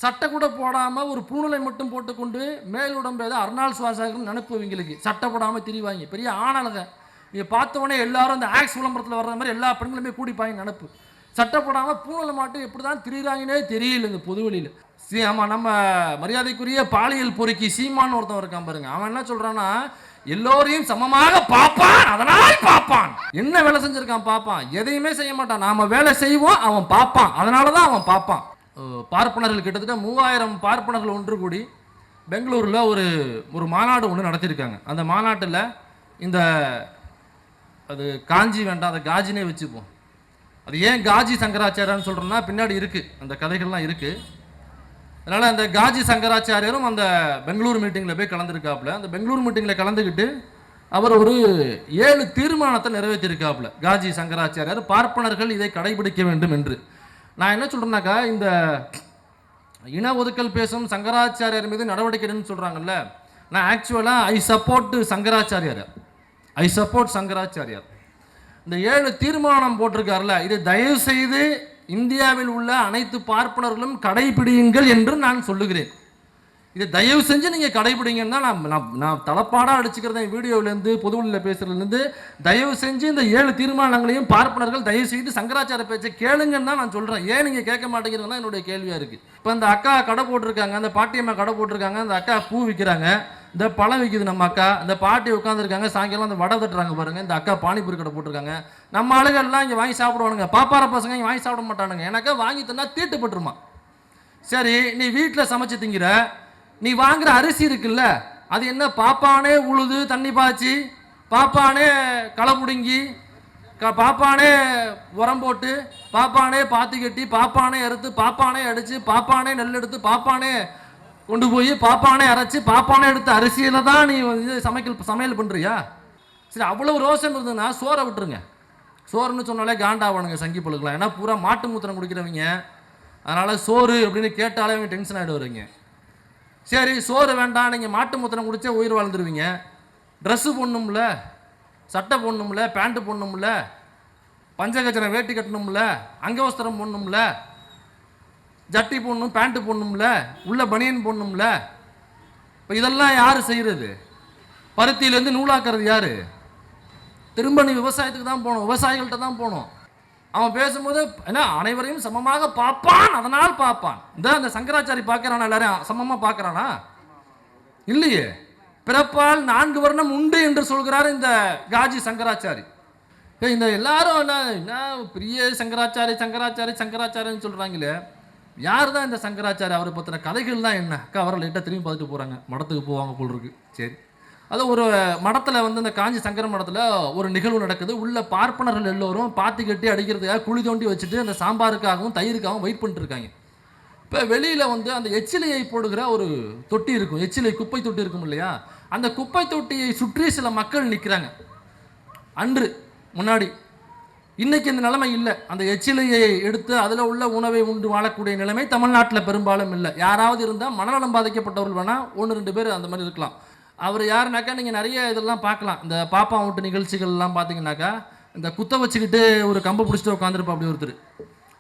சட்டை கூட போடாமல் ஒரு பூணலை மட்டும் போட்டுக்கொண்டு மேல் உடம்பு ஏதோ அர்னால்ட் ஷ்வார்ஸ்நெகர்னு நினைப்பு இவங்களுக்கு. சட்டை போடாமல் திரிவாங்க, பெரிய ஆணழக. நீங்கள் பார்த்தவொடனே எல்லாரும் அந்த ஆக்ஸ் விளம்பரத்தில் வர்ற மாதிரி எல்லா பெண்களுமே கூடிப்பாங்க நினப்பு. சட்டை போடாமல் பூணலை மட்டும் எப்படி தான் திரிகிறாங்கன்னே தெரியல இந்த பொதுவெளியில். ஆமாம், நம்ம மரியாதைக்குரிய பாலியல் பொறுக்கி சீமான்னு ஒருத்தன் இருக்கான் பாருங்க. அவன் என்ன சொல்கிறான்னா, எல்லோரையும் சமமாக பார்ப்பான், அதனால் பார்ப்பான். என்ன வேலை செஞ்சுருக்கான் பார்ப்பான், எதையுமே செய்ய மாட்டான். நாம் வேலை செய்வோம், அவன் பார்ப்பான், அதனால தான் அவன் பார்ப்பான். பார்ப்பனர்கள் கிட்டத்தட்ட 3000 பார்ப்பனர்கள் ஒன்று கூடி பெங்களூரில் ஒரு மாநாடு ஒன்று நடத்தியிருக்காங்க. அந்த மாநாட்டில் இந்த அது காஞ்சி வேண்டாம், அதை காஜினே வச்சுப்போம். அது ஏன் காஜி சங்கராச்சாரியான்னு சொல்கிறோன்னா பின்னாடி இருக்குது, அந்த கதைகள்லாம் இருக்குது. அதனால் அந்த காஜி சங்கராச்சாரியரும் அந்த பெங்களூர் மீட்டிங்கில் போய் கலந்துருக்காப்புல. அந்த பெங்களூர் மீட்டிங்கில் கலந்துக்கிட்டு அவர் ஒரு 7 தீர்மானத்தை நிறைவேற்றியிருக்காப்புல. காஜி சங்கராச்சாரியார் பார்ப்பனர்கள் இதை கடைபிடிக்க வேண்டும் என்று. நான் என்ன சொல்கிறேன்னாக்கா, இந்த இன ஒதுக்கல் பேசும் சங்கராச்சாரியார் மீது நடவடிக்கை எடுன்னு சொல்கிறாங்கல்ல, நான் ஆக்சுவலாக ஐ சப்போர்ட் சங்கராச்சாரியார். இந்த 7 தீர்மானம் போட்டிருக்காருல, இது தயவு செய்து இந்தியாவில் உள்ள அனைத்து பார்ப்பனர்களும் கடைபிடியுங்கள் என்று நான் சொல்லுகிறேன். இதை தயவு செஞ்சு நீங்கள் கடைபிடிங்கன்னா நான் தலைப்பாடாக அடிச்சுக்கிறேன். வீடியோவிலேருந்து பொதுவெளியில் பேசுகிறதுலேருந்து தயவு செஞ்சு இந்த 7 தீர்மானங்களையும் பார்ப்பனர்கள் தயவு செய்து சங்கராச்சார பேச்சை கேளுங்கன்னு தான் நான் சொல்கிறேன். ஏன் நீங்கள் கேட்க மாட்டேங்கிறதுனா என்னுடைய கேள்வியாக இருக்குது. இப்போ இந்த அக்கா கடை போட்டிருக்காங்க, அந்த பாட்டியம்மா கடை போட்டிருக்காங்க, அந்த அக்கா பூ விற்கிறாங்க, இந்த பழம் விற்கிது நம்ம அக்கா, இந்த பாட்டி உட்காந்துருக்காங்க, சாயங்காலம் அந்த வடை தட்டுறாங்க பாருங்கள், இந்த அக்கா பானிபூரி கடை போட்டிருக்காங்க. நம்ம ஆளுகள்லாம் இங்கே வாங்கி சாப்பிடுவானுங்க, பாப்பார பசங்க இங்கே வாங்கி சாப்பிட மாட்டானுங்க. எனக்கா வாங்கி தந்தா தீட்டுப்பட்டுருமா. சரி, நீ வீட்டில் சமைச்சு திங்கிற, நீ வாங்குற அரிசி இருக்குல்ல, அது என்ன பாப்பானே உழுது தண்ணி பாய்ச்சி, பாப்பானே களை பிடுங்கி, பாப்பானே உரம் போட்டு, பாப்பானே பாத்தி கட்டி, பாப்பானே அறுத்து, பாப்பானே அடித்து, பாப்பானே நெல் எடுத்து, பாப்பானே கொண்டு போய், பாப்பானே அரைச்சி, பாப்பானே எடுத்து அரிசியில் தான் நீ இது சமையல் பண்ணுறியா? சரி, அவ்வளோ ரோஷம் இருந்ததுன்னா சோறை விட்டுருங்க. சோறுன்னு சொன்னாலே காண்டாவானுங்க சங்கி பழுக்கலாம். ஏன்னா பூரா மாட்டு மூத்திரம் குடிக்கிறவங்க, அதனால் சோறு அப்படின்னு கேட்டாலே அவங்க டென்ஷன் ஆகிடுவாருங்க. சரி, சோறு வேண்டாம், நீங்கள் மாட்டு மூத்திரம் குடித்தா உயிர் வாழ்ந்துருவீங்க. ட்ரெஸ்ஸு போடணும்ல, சட்டை போடணும்ல, பேண்ட்டு போடணும்ல, பஞ்சகச்சனை வேட்டி கட்டணும்ல, அங்கவஸ்திரம் போடணும்ல, ஜட்டி போடணும், பேண்ட்டு போடணும்ல, உள்ள பனியன் போடணும்ல. இப்போ இதெல்லாம் யார் செய்கிறது? பருத்தியிலேருந்து நூலாக்குறது யார்? திரும்ப நீ விவசாயத்துக்கு தான் போகணும், விவசாயிகள்கிட்ட தான் போகணும். அவன் பேசும்போது என்ன, அனைவரையும் சமமாக பார்ப்பான், அதனால் பார்ப்பான். அந்த சங்கராச்சாரி பார்க்குறானா? எல்லாரையும் சமமாக பார்க்குறானா? இல்லையே. பிறப்பால் 4 வர்ணம் உண்டு என்று சொல்கிறார் இந்த காஜி சங்கராச்சாரி. இந்த எல்லாரும் என்ன பெரிய சங்கராச்சாரின்னு சொல்கிறாங்களே, யார் தான் இந்த சங்கராச்சாரி? அவரை பற்றின கதைகள் தான் என்ன? அக்கா அவரை லைட்டாக திரும்பி பார்த்துட்டு போகிறாங்க, மடத்துக்கு போவாங்க போல் இருக்கு. சரி, அது ஒரு மடத்தில் இந்த காஞ்சி சங்கர மடத்தில் ஒரு நிகழ்வு நடக்குது. உள்ள பார்ப்பனர்கள் எல்லோரும் பாத்தி கட்டி அடிக்கிறதுக்காக குழி தோண்டி வச்சுட்டு அந்த சாம்பாருக்காகவும் தயிருக்காகவும் வெயிட் பண்ணிட்டு இருக்காங்க. இப்போ வெளியில் அந்த எச்சிலையை போடுகிற ஒரு தொட்டி இருக்கும், எச்சிலை குப்பை தொட்டி இருக்கும் இல்லையா, அந்த குப்பை தொட்டியை சுற்றி சில மக்கள் நிற்கிறாங்க. அன்று முன்னாடி, இன்னைக்கு இந்த நிலைமை இல்லை. அந்த எச்சிலையை எடுத்து அதில் உள்ள உணவை உண்டு வாழக்கூடிய நிலைமை தமிழ்நாட்டில் பெரும்பாலும் இல்லை. யாராவது இருந்தால் மனநலம் பாதிக்கப்பட்டவர்கள் வேணால் 1-2 பேர் அந்த மாதிரி இருக்கலாம். அவர் யாருனாக்கா, நீங்கள் நிறைய இதெல்லாம் பார்க்கலாம், இந்த பாப்பா வீட்டு நிகழ்ச்சிகள்லாம் பார்த்தீங்கன்னாக்கா, இந்த குத்த வச்சுக்கிட்டு ஒரு கம்பை பிடிச்சிட்டு உட்காந்துருப்பா அப்படி ஒருத்தர்.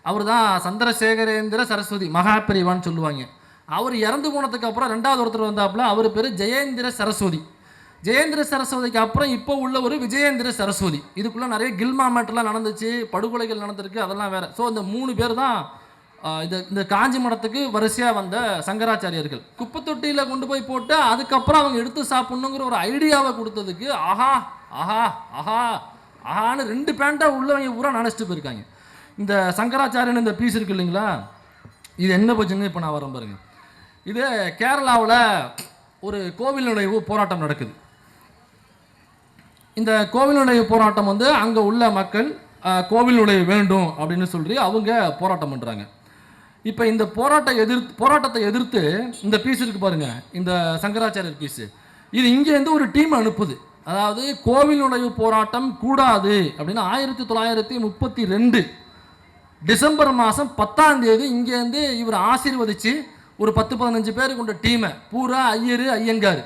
அவர் தான் சந்திரசேகரேந்திர சரஸ்வதி, மகாபெரிவான்னு சொல்லுவாங்க. அவர் இறந்து போனதுக்கு அப்புறம் 2வது ஒருத்தர் வந்தாப்புல, அவர் பேர் ஜெயேந்திர சரஸ்வதி. ஜெயேந்திர சரஸ்வதிக்கு அப்புறம் இப்போ உள்ள ஒரு விஜயேந்திர சரஸ்வதி. இதுக்குள்ளே நிறைய கில்மா மேட்டெல்லாம் நடந்துச்சு, படுகொலைகள் நடந்திருக்கு, அதெல்லாம் வேறு. ஸோ இந்த 3 பேர் தான் இந்த காஞ்சி மடத்துக்கு வரிசையாக வந்த சங்கராச்சாரியர்கள். குப்பை தொட்டியில் கொண்டு போய் போட்டு அதுக்கப்புறம் அவங்க எடுத்து சாப்பிட்ணுங்கிற ஒரு ஐடியாவை கொடுத்ததுக்கு ஆஹா ஆஹா ஆஹா ஆஹான்னு 2 பேண்ட்டாக உள்ளவங்க பூரா நினச்சிட்டு போயிருக்காங்க. இந்த சங்கராச்சாரியன் இந்த பீஸ் இருக்கு இல்லைங்களா, இது என்ன போச்சுன்னு இப்போ நான் வரேன் பாருங்க. இது கேரளாவில் ஒரு கோவில் நுழைவு போராட்டம் நடக்குது. இந்த கோவில் நுழைவு போராட்டம் அங்கே உள்ள மக்கள் கோவில் நுழைவு வேண்டும் அப்படின்னு சொல்லி அவங்க போராட்டம் பண்ணுறாங்க. இப்போ இந்த போராட்டத்தை எதிர்த்து இந்த பீஸ் இருக்கு பாருங்க, இந்த சங்கராச்சாரியர் பீஸு, இது இங்கேருந்து ஒரு டீம் அனுப்புது. அதாவது கோவில் நுழைவு போராட்டம் கூடாது அப்படின்னு 1932 டிசம்பர் மாதம் 10ஆம் தேதி இங்கேருந்து இவர் ஆசீர்வதித்து ஒரு 10-15 பேர் கொண்ட டீமை பூரா ஐயங்கார்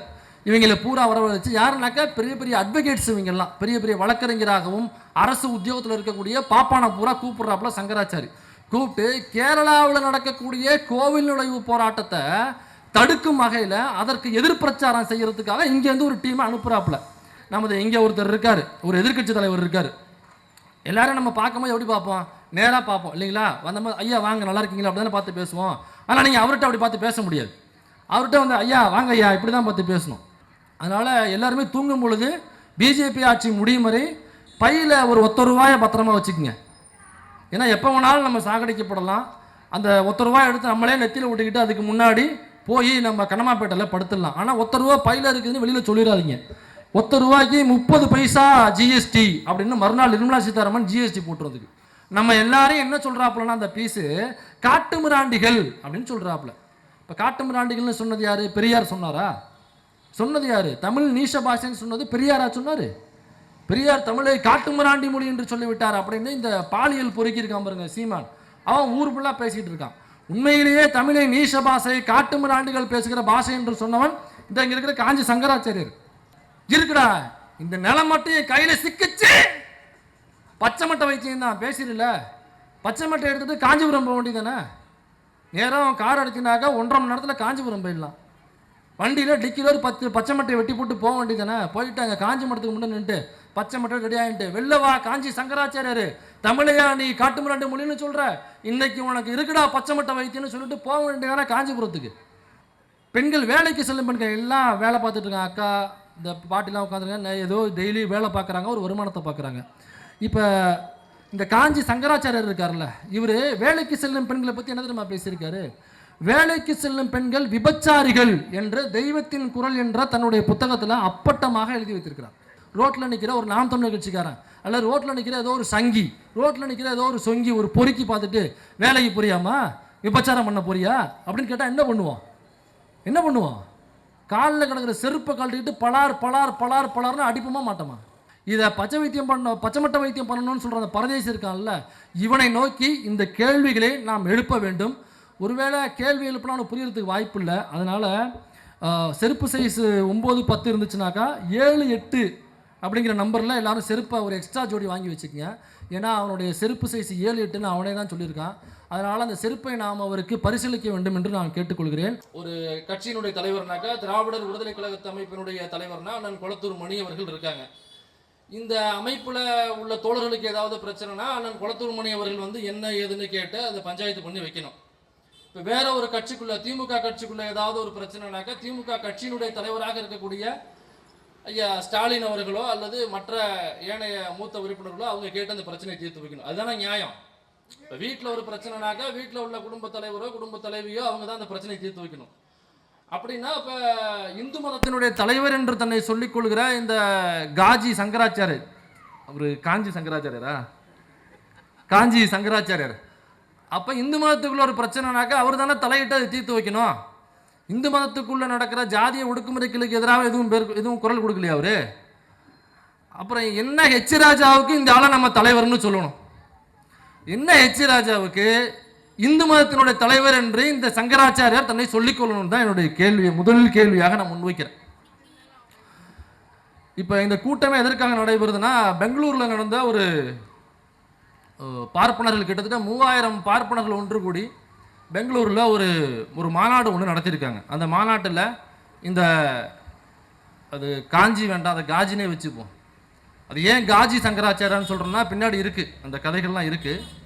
இவங்களை பூரா வரவழைச்சு, யாருனாக்கா பெரிய பெரிய அட்வொகேட்ஸ், இவங்கெல்லாம் பெரிய பெரிய வழக்கறிஞராகவும் அரசு உத்தியோகத்தில் இருக்கக்கூடிய பாப்பானை பூரா கூப்பிட்றாப்புல சங்கராச்சாரி. கூப்பிட்டு கேரளாவில் நடக்கக்கூடிய கோவில் நுழைவு போராட்டத்தை தடுக்கும் வகையில் அதற்கு எதிர்பிரச்சாரம் செய்யறதுக்காக இங்கேருந்து ஒரு டீமை அனுப்புகிறாப்புல. நமது இங்கே ஒருத்தர் இருக்கார், ஒரு எதிர்கட்சி தலைவர் இருக்கார். எல்லாரும் நம்ம பார்க்கும்போது எப்படி பார்ப்போம்? நேராக பார்ப்போம் இல்லைங்களா? வந்தபோது ஐயா வாங்க நல்லா இருக்கீங்களா அப்படி தானே பார்த்து பேசுவோம். ஆனால் நீங்கள் அவர்கிட்ட அப்படி பார்த்து பேச முடியாது. அவர்கிட்ட வந்து ஐயா வாங்க ஐயா இப்படி தான் பார்த்து பேசணும். அதனால் எல்லாருமே தூங்கும் பொழுது பிஜேபி ஆட்சி முடியும் வரை பையில் ஒரு ₹1 பத்திரமா வச்சுக்கோங்க. ஏன்னா எப்போ வேணாலும் நம்ம சாகடிக்கப்படலாம். அந்த ₹1 எடுத்து நம்மளே நெத்தியில் விட்டுக்கிட்டு அதுக்கு முன்னாடி போய் நம்ம கண்ணமாப்பேட்டையில் படுத்துடலாம். ஆனால் ₹1 பையில் இருக்குதுன்னு வெளியில் சொல்லிடாதீங்க. ₹1க்கு 30 பைசா ஜிஎஸ்டி அப்படின்னு மறுநாள் நிர்மலா சீதாராமன் ஜிஎஸ்டி போட்டுறதுக்கு நம்ம எல்லாரையும் என்ன சொல்கிறாப்புலன்னா அந்த பீஸு காட்டுமிராண்டிகள் அப்படின்னு சொல்கிறாப்புல. இப்போ காட்டுமிராண்டிகள்னு சொன்னது யார்? பெரியார் சொன்னாரா? சொன்னது யார்? தமிழ் நீஷ பாஷைன்னு சொன்னது பெரியாரா சொன்னார்? பெரியார் தமிழை காட்டுமிராண்டி மொழி என்று சொல்லிவிட்டார் அப்படின்னு இந்த பாலியல் பொறுக்கியிருக்கான் பாருங்க சீமான். அவன் ஊர் ஃபுல்லாக பேசிகிட்டு இருக்கான். உண்மையிலேயே தமிழை நீஷ பாஷை காட்டுமிராண்டிகள் பேசுகிற பாஷை என்று சொன்னவன் இந்த இங்கே இருக்கிற காஞ்சி சங்கராச்சாரியர். இருக்குடா இந்த நிலம் மட்டும் என் கையில் சிக்கிச்சு. பச்சை மட்டை வைத்தியம் தான் பேசிடல. பச்சை மட்டை எடுத்துட்டு காஞ்சிபுரம் போக வேண்டியதானே? நேரம் கார் அடிச்சினாக்கா 1.5 மணி நேரத்தில் காஞ்சிபுரம் போயிடலாம். வண்டியில் டிக்கியில் ஒரு 10 பச்சை மட்டையை வெட்டி போட்டு போக வேண்டியதானே? போயிட்டாங்க காஞ்சி மட்டத்துக்கு முன்னே நின்றுட்டு பச்சை மட்டை ரெடி ஆகிட்டு வெளிலவா காஞ்சி சங்கராச்சாரியர் தமிழையா நீ காட்டுமிராண்டி மொழின்னு சொல்கிற, இன்னைக்கு உனக்கு இருக்குடா பச்சை மட்டை வைத்தியம்னு சொல்லிட்டு போக வேண்டியதானே காஞ்சிபுரத்துக்கு. பெண்கள் வேலைக்கு செல்லும் பெண்கள் எல்லாம் வேலை பார்த்துட்டு இருக்காங்க. அக்கா இந்த பாட்டிலாம் உட்காந்துருக்காங்க, ஏதோ டெய்லி வேலை பார்க்குறாங்க, ஒரு வருமானத்தை பார்க்குறாங்க. இப்போ இந்த காஞ்சி சங்கராச்சாரியர் இருக்கார்ல, இவர் வேலைக்கு செல்லும் பெண்களை பற்றி என்ன தெரியுமா பேசியிருக்காரு? வேலைக்கு செல்லும் பெண்கள் விபச்சாரிகள் என்று தெய்வத்தின் குரல் என்ற தன்னுடைய புத்தகத்தில் அப்பட்டமாக எழுதி வைத்திருக்கிறார். ரோட்டில் நிற்கிற ஒரு நாம் தமிழர் கட்சிக்காரன் அல்லது ரோட்டில் நிற்கிற ஏதோ ஒரு சங்கி, ரோட்டில் நிற்கிற ஏதோ ஒரு சொங்கி ஒரு பொறுக்கி பார்த்துட்டு வேலைக்கு புரியாமா விபச்சாரம் பண்ண போறியா அப்படின்னு கேட்டால் என்ன பண்ணுவோம்? என்ன பண்ணுவோம்? காலில் கிடக்கிற செருப்பை கழட்டிக்கிட்டு பலார் பலார் பலார் பலார்னு அடிப்போமா மாட்டோமா? இதை பச்சை மட்டை வைத்தியம் பண்ணணும்னு சொல்கிற அந்த பரதேசி இருக்கான்ல, இவனை நோக்கி இந்த கேள்விகளை நாம் எழுப்ப வேண்டும். ஒருவேளை கேள்வி எழுப்பினா அவனுக்கு புரியறதுக்கு வாய்ப்பு இல்லை. அதனால் செருப்பு சைஸு 9, 10 இருந்துச்சுனாக்கா 7, 8 அப்படிங்கிற நம்பரில் எல்லாரும் செருப்பை ஒரு எக்ஸ்ட்ரா ஜோடி வாங்கி வச்சுக்கோங்க. ஏன்னா அவனுடைய செருப்பு சைஸ் 7, 8ன்னு அவனே தான் சொல்லியிருக்கான். அதனால் அந்த செருப்பை நாம் அவருக்கு பரிசீலிக்க வேண்டும் என்று நான் கேட்டுக்கொள்கிறேன். ஒரு கட்சியினுடைய தலைவர்னாக்கா திராவிடர் விடுதலை கழக அமைப்பினுடைய தலைவர்னா அண்ணன் கொளத்தூர் மணி அவர்கள் இருக்காங்க. இந்த அமைப்பில் உள்ள தோழர்களுக்கு ஏதாவது பிரச்சனைனா அண்ணன் கொளத்தூர் மணி அவர்கள் வந்து என்ன ஏதுன்னு கேட்டு அதை பஞ்சாயத்து பண்ணி வைக்கணும். இப்போ வேற ஒரு கட்சிக்குள்ள திமுக கட்சிக்குள்ள ஏதாவது ஒரு பிரச்சனைனாக்கா திமுக கட்சியினுடைய தலைவராக இருக்கக்கூடிய ஐயா ஸ்டாலின் அவர்களோ அல்லது மற்ற ஏனைய மூத்த உறுப்பினர்களோ அவங்க கேட்டு அந்த பிரச்சனையை தீர்த்து வைக்கணும். அதுதானே நியாயம். இப்போ வீட்டில் ஒரு பிரச்சனைனாக்கா வீட்டில் உள்ள குடும்ப தலைவரோ குடும்ப தலைவியோ அவங்க தான் அந்த பிரச்சனையை தீர்த்து வைக்கணும். அப்படின்னா இப்போ இந்து மதத்தினுடைய தலைவர் என்று தன்னை சொல்லிக் கொள்கிற இந்த காஞ்சி சங்கராச்சாரியர், அவர் காஞ்சி சங்கராச்சாரியரா? காஞ்சி சங்கராச்சாரியர். அப்போ இந்து மதத்துக்குள்ள ஒரு பிரச்சனைனாக்கா அவர் தானே தலையிட்டு அதை தீர்த்து வைக்கணும். இந்து மதத்துக்குள்ளே நடக்கிற ஜாதிய ஒடுக்குமுறைகளுக்கு எதிராக எதுவும் குரல் கொடுக்கலையா அவரு? அப்புறம் என்ன ஹெச் ராஜாவுக்கு இந்த ஆளை நம்ம தலைவர்னு சொல்லணும்? என்ன ஹெச் ராஜாவுக்கு இந்து மதத்தினுடைய தலைவர் என்று இந்த சங்கராச்சாரியார் தன்னை சொல்லிக் கொள்ளணும் தான் என்னுடைய கேள்வி, முதல் கேள்வியாக நான் முன்வைக்கிறேன். இப்போ இந்த கூட்டமே எதற்காக நடைபெறுதுன்னா, பெங்களூரில் நடந்த ஒரு பார்ப்பனர்கள் கிட்டத்தட்ட 3000 பார்ப்பனர்கள் ஒன்று கூடி பெங்களூரில் ஒரு மாநாடு ஒன்று நடத்தியிருக்காங்க. அந்த மாநாட்டில் இந்த அது காஞ்சி வேண்டாம், அதை காஜினே வச்சுப்போம். அது ஏன் காஜி சங்கராச்சாரியார்னு சொல்கிறோன்னா பின்னாடி இருக்குது, அந்த கதைகள்லாம் இருக்குது.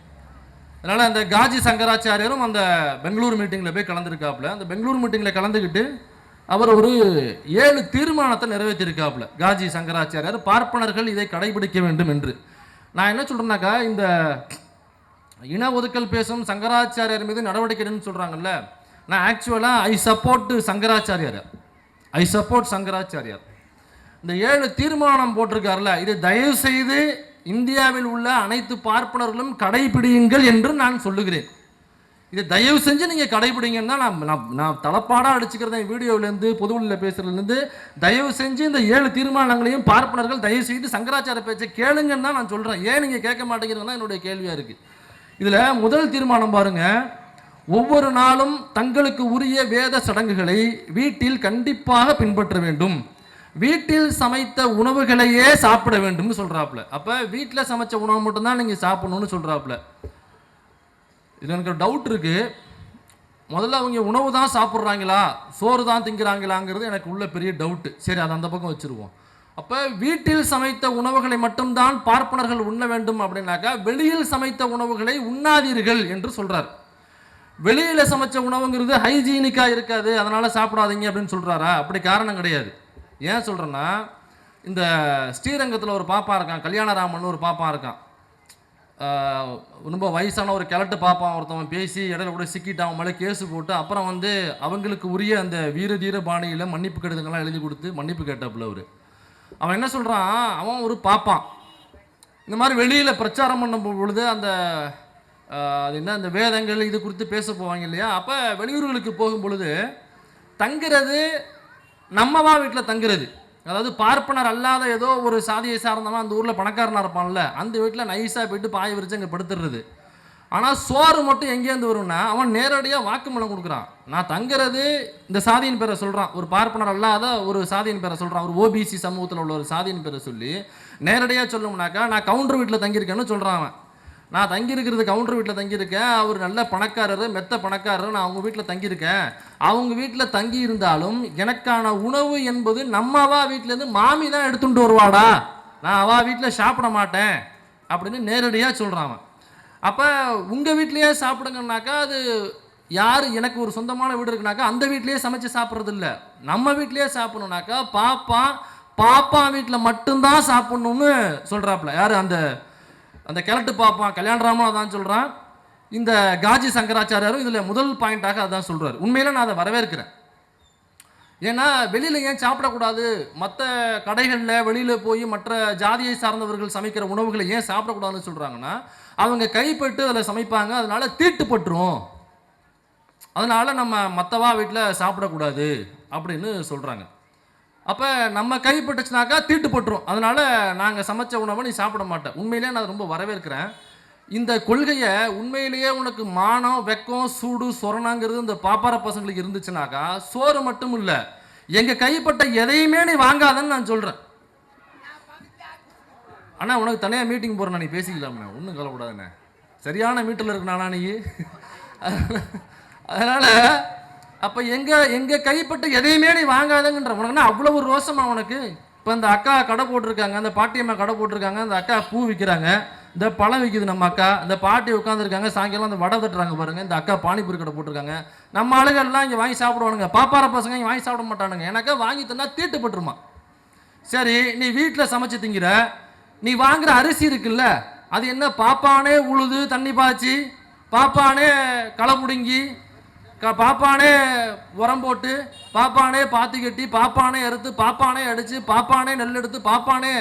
அதனால் அந்த காஜி சங்கராச்சாரியரும் அந்த பெங்களூர் மீட்டிங்கில் போய் கலந்துருக்காப்புல. அந்த பெங்களூர் மீட்டிங்கில் கலந்துக்கிட்டு அவர் ஒரு 7 தீர்மானத்தை நிறைவேற்றியிருக்காப்புல. காஜி சங்கராச்சாரியார் பார்ப்பனர்கள் இதை கடைபிடிக்க வேண்டும் என்று. நான் என்ன சொல்கிறேன்னாக்கா, இந்த இன ஒதுக்கல் பேசும் சங்கராச்சாரியார் மீது நடவடிக்கை எடுன்னு சொல்கிறாங்கல்ல, நான் ஆக்சுவலாக ஐ சப்போர்ட் சங்கராச்சாரியார். இந்த 7 தீர்மானம் போட்டிருக்காருல, இது தயவு செய்து இந்தியாவில் உள்ள அனைத்து பார்ப்பனர்களும் கடைபிடியுங்கள் என்று நான் சொல்லுகிறேன். இதை தயவு செஞ்சு நீங்கள் கடைபிடிங்கன்னா நான் தலப்பாடாக அடிச்சுக்கிறேன். வீடியோவிலேருந்து பொதுவெளியில் பேசுகிறதுலேருந்து தயவு செஞ்சு இந்த 7 தீர்மானங்களையும் பார்ப்பனர்கள் தயவு செய்து சங்கராச்சாரிய பேச்சை கேளுங்கன்னு தான் நான் சொல்கிறேன். ஏன் நீங்கள் கேட்க மாட்டேங்கிறதுனா என்னுடைய கேள்வியாக இருக்குது. இதில் முதல் தீர்மானம் பாருங்கள், ஒவ்வொரு நாளும் தங்களுக்கு உரிய வேத சடங்குகளை வீட்டில் கண்டிப்பாக பின்பற்ற வேண்டும், வீட்டில் சமைத்த உணவுகளையே சாப்பிட வேண்டும்னு சொல்கிறாப்புல. அப்போ வீட்டில் சமைச்ச உணவு மட்டும்தான் நீங்கள் சாப்பிடணும்னு சொல்கிறாப்புல. இதில் எனக்கு டவுட் இருக்குது. முதல்ல அவங்க உணவு தான் சாப்பிட்றாங்களா, சோறு தான் திங்கிறாங்களாங்கிறது எனக்கு உள்ள பெரிய டவுட்டு. சரி, அதை அந்த பக்கம் வச்சுருவோம். அப்போ வீட்டில் சமைத்த உணவுகளை மட்டும்தான் பார்ப்பனர்கள் உண்ண வேண்டும் அப்படின்னாக்கா, வெளியில் சமைத்த உணவுகளை உண்ணாதீர்கள் என்று சொல்கிறார். வெளியில் சமைச்ச உணவுங்கிறது ஹைஜீனிக்காக இருக்காது, அதனால் சாப்பிடாதீங்க அப்படின்னு சொல்கிறாரா? அப்படி காரணம் கிடையாது. ஏன் சொல்கிறேன்னா, இந்த ஸ்ரீரங்கத்தில் ஒரு பாப்பா இருக்கான், கல்யாணராமன் ஒரு பாப்பா இருக்கான். ரொம்ப வயசான ஒரு கிழட்டு பாப்பான் ஒருத்தவன் பேசி இடையில கூட சிக்கிட்டு அவன் மேலே கேஸு போட்டு அப்புறம் அவங்களுக்கு உரிய அந்த வீர தீர பாணியில் மன்னிப்பு கடிதங்கள்லாம் எழுதி கொடுத்து மன்னிப்பு கேட்டாப்புல அவன் என்ன சொல்கிறான், அவன் ஒரு பாப்பான் இந்த மாதிரி வெளியில் பிரச்சாரம் பண்ணும் பொழுது அந்த அது என்ன அந்த வேதங்கள் இது குறித்து பேச போவாங்க இல்லையா, அப்போ வெளியூர்களுக்கு போகும் பொழுது தங்குறது நம்மவா வீட்டில் தங்குறது, அதாவது பார்ப்பனர் அல்லாத ஏதோ ஒரு சாதியை சார்ந்தவன் அந்த ஊரில் பணக்காரனாக இருப்பான்ல, அந்த வீட்டில் நைஸாக போயிட்டு பாய விரிச்சு அங்கே படுத்துடுறது. ஆனால் சோறு மட்டும் எங்கேருந்து வரும்னா அவன் நேரடியாக வாக்குமூலம் கொடுக்குறான். நான் தங்குறது இந்த சாதியின் பேரை சொல்கிறான், ஒரு பார்ப்பனர் அல்லாத ஒரு சாதியின் பேரை சொல்கிறான், ஒரு ஓபிசி சமூகத்தில் உள்ள ஒரு சாதியின் பேரை சொல்லி நேரடியாக சொல்லணும்னாக்கா நான் கவுண்டர் வீட்டில் தங்கியிருக்கேன்னு சொல்கிறான். அவன் நான் தங்கியிருக்கிறது கவுண்டர் வீட்டில் தங்கியிருக்கேன், அவர் நல்ல பணக்காரர், மெத்த பணக்காரர், நான் அவங்க வீட்டில் தங்கியிருக்கேன். அவங்க வீட்டில் தங்கி இருந்தாலும் எனக்கான உணவு என்பது நம்மவா வீட்டிலேருந்து மாமி தான் எடுத்துகிட்டு வருவாடா, நான் அவா வீட்டில் சாப்பிட மாட்டேன் அப்படின்னு நேரடியாக சொல்கிறான். அப்போ உங்கள் வீட்லேயே சாப்பிடுங்கன்னாக்கா அது யார், எனக்கு ஒரு சொந்தமான வீடு இருக்குனாக்கா அந்த வீட்லேயே சமைச்சு சாப்பிட்றது இல்லை, நம்ம வீட்லேயே சாப்பிடணுன்னாக்கா பாப்பா வீட்டில் மட்டும்தான் சாப்பிட்ணுன்னு சொல்கிறாப்புல. யார் அந்த கிழட்டு பாப்பான் கல்யாணராமன் அதான் சொல்கிறான். இந்த காஜி சங்கராச்சாரியாரும் இதில் முதல் பாயிண்டாக அதான் சொல்கிறார். உண்மையில நான் அதை வரவேற்கிறேன். ஏன்னா வெளியில் ஏன் சாப்பிடக்கூடாது, மற்ற கடைகளில் வெளியில் போய் மற்ற ஜாதியை சார்ந்தவர்கள் சமைக்கிற உணவுகளை ஏன் சாப்பிடக்கூடாதுன்னு சொல்கிறாங்கன்னா, அவங்க கைப்பட்டு அதில் சமைப்பாங்க, அதனால தீட்டுப்பட்டுரும், அதனால் நம்ம மற்றவா வீட்டில் சாப்பிடக்கூடாது அப்படின்னு சொல்கிறாங்க. அப்போ நம்ம கைப்பட்டுச்சுனாக்கா தீட்டுப்பட்டுரும், அதனால் நாங்கள் சமைச்ச உணவை நீ சாப்பிட மாட்டேன். உண்மையிலேயே நான் ரொம்ப வரவேற்கிறேன் இந்த கொள்கையை. உண்மையிலேயே உனக்கு மானம், வெக்கம், சூடு, சொரணங்கிறது இந்த பாப்பார பசங்களுக்கு இருந்துச்சுனாக்கா சோறு மட்டும் இல்லை, எங்கள் கைப்பட்ட எதையுமே நீ வாங்காதன்னு நான் சொல்கிறேன். ஆனால் உனக்கு தனியாக மீட்டிங் போகிறேன், நீ பேசிக்கலாம்ண்ணே, ஒன்றும் கவலைப்படாதுண்ணே, சரியான மீட்டில் இருக்குண்ணா நீ. அதனால் அப்போ எங்கள் கைப்பட்ட எதையுமே நீ வாங்காதங்கன்ற உனக்குன்னா அவ்வளோ ஒரு ரோசமா உனக்கு. இப்போ இந்த அக்கா கடை போட்டிருக்காங்க, அந்த பாட்டியம்மா கடை போட்டிருக்காங்க, அந்த அக்கா பூ விற்கிறாங்க, இந்த பழம் விற்கிது நம்ம அக்கா, இந்த பாட்டி உட்காந்துருக்காங்க, சாயங்காலம் அந்த வடை தட்டுறாங்க பாருங்கள், இந்த அக்கா பானிபூரி கடை போட்டிருக்காங்க. நம்ம ஆளுகள்லாம் இங்கே வாங்கி சாப்பிடுவானுங்க, பாப்பார பசங்க இங்கே வாங்கி சாப்பிட மாட்டானுங்க, எனக்கா வாங்கி தந்தா தீட்டுப்பட்டுருமா. சரி, நீ வீட்டில் சமைச்சு திங்கிற, நீ வாங்குற அரிசி இருக்குல்ல, அது என்ன பாப்பானே உழுது தண்ணி பாய்ச்சி, பாப்பானே களை பிடுங்கி, பாப்பானே உரம் போட்டு, பாப்பானே பாத்தி கட்டி, பாப்பானே அறுத்து, பாப்பானே அடித்து, பாப்பானே நெல் எடுத்து, பாப்பானே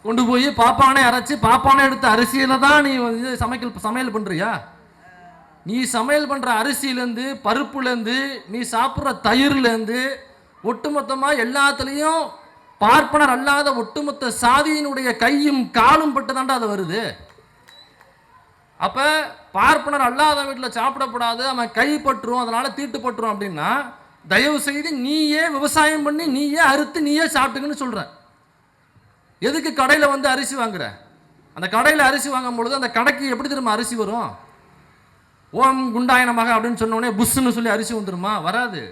கொண்டு போய், பாப்பானே அரைச்சி, பாப்பானே எடுத்த அரிசியில் தான் நீ சமையல் பண்ணுறியா? நீ சமையல் பண்ணுற அரிசியிலேருந்து, பருப்புலேருந்து, நீ சாப்பிட்ற தயிர்லேருந்து, ஒட்டுமொத்தமாக எல்லாத்துலேயும் பார்ப்பனர் அல்லாத ஒட்டுமொத்த சாதியினுடைய கையும் காலும் பட்டு தாண்டா அது வருது. அப்போ பார்ப்பனர் அல்லாத வீட்டில் சாப்பிடப்படாது, அவன் கைப்பற்றுரும், அதனால் தீட்டுப்பட்டுரும் அப்படின்னா தயவு செய்து நீயே விவசாயம் பண்ணி நீயே அறுத்து நீயே சாப்பிட்டுக்குன்னு சொல்கிற. எதுக்கு கடையில் வந்து அரிசி வாங்குற? அந்த கடையில் அரிசி வாங்கும் பொழுது அந்த கடைக்கு எப்படி திரும்ப அரிசி வரும்? ஓம் குண்டாயனமாக அப்படின்னு சொன்னோடனே புஷ்ஷுன்னு சொல்லி அரிசி வந்துடுமா? வராது.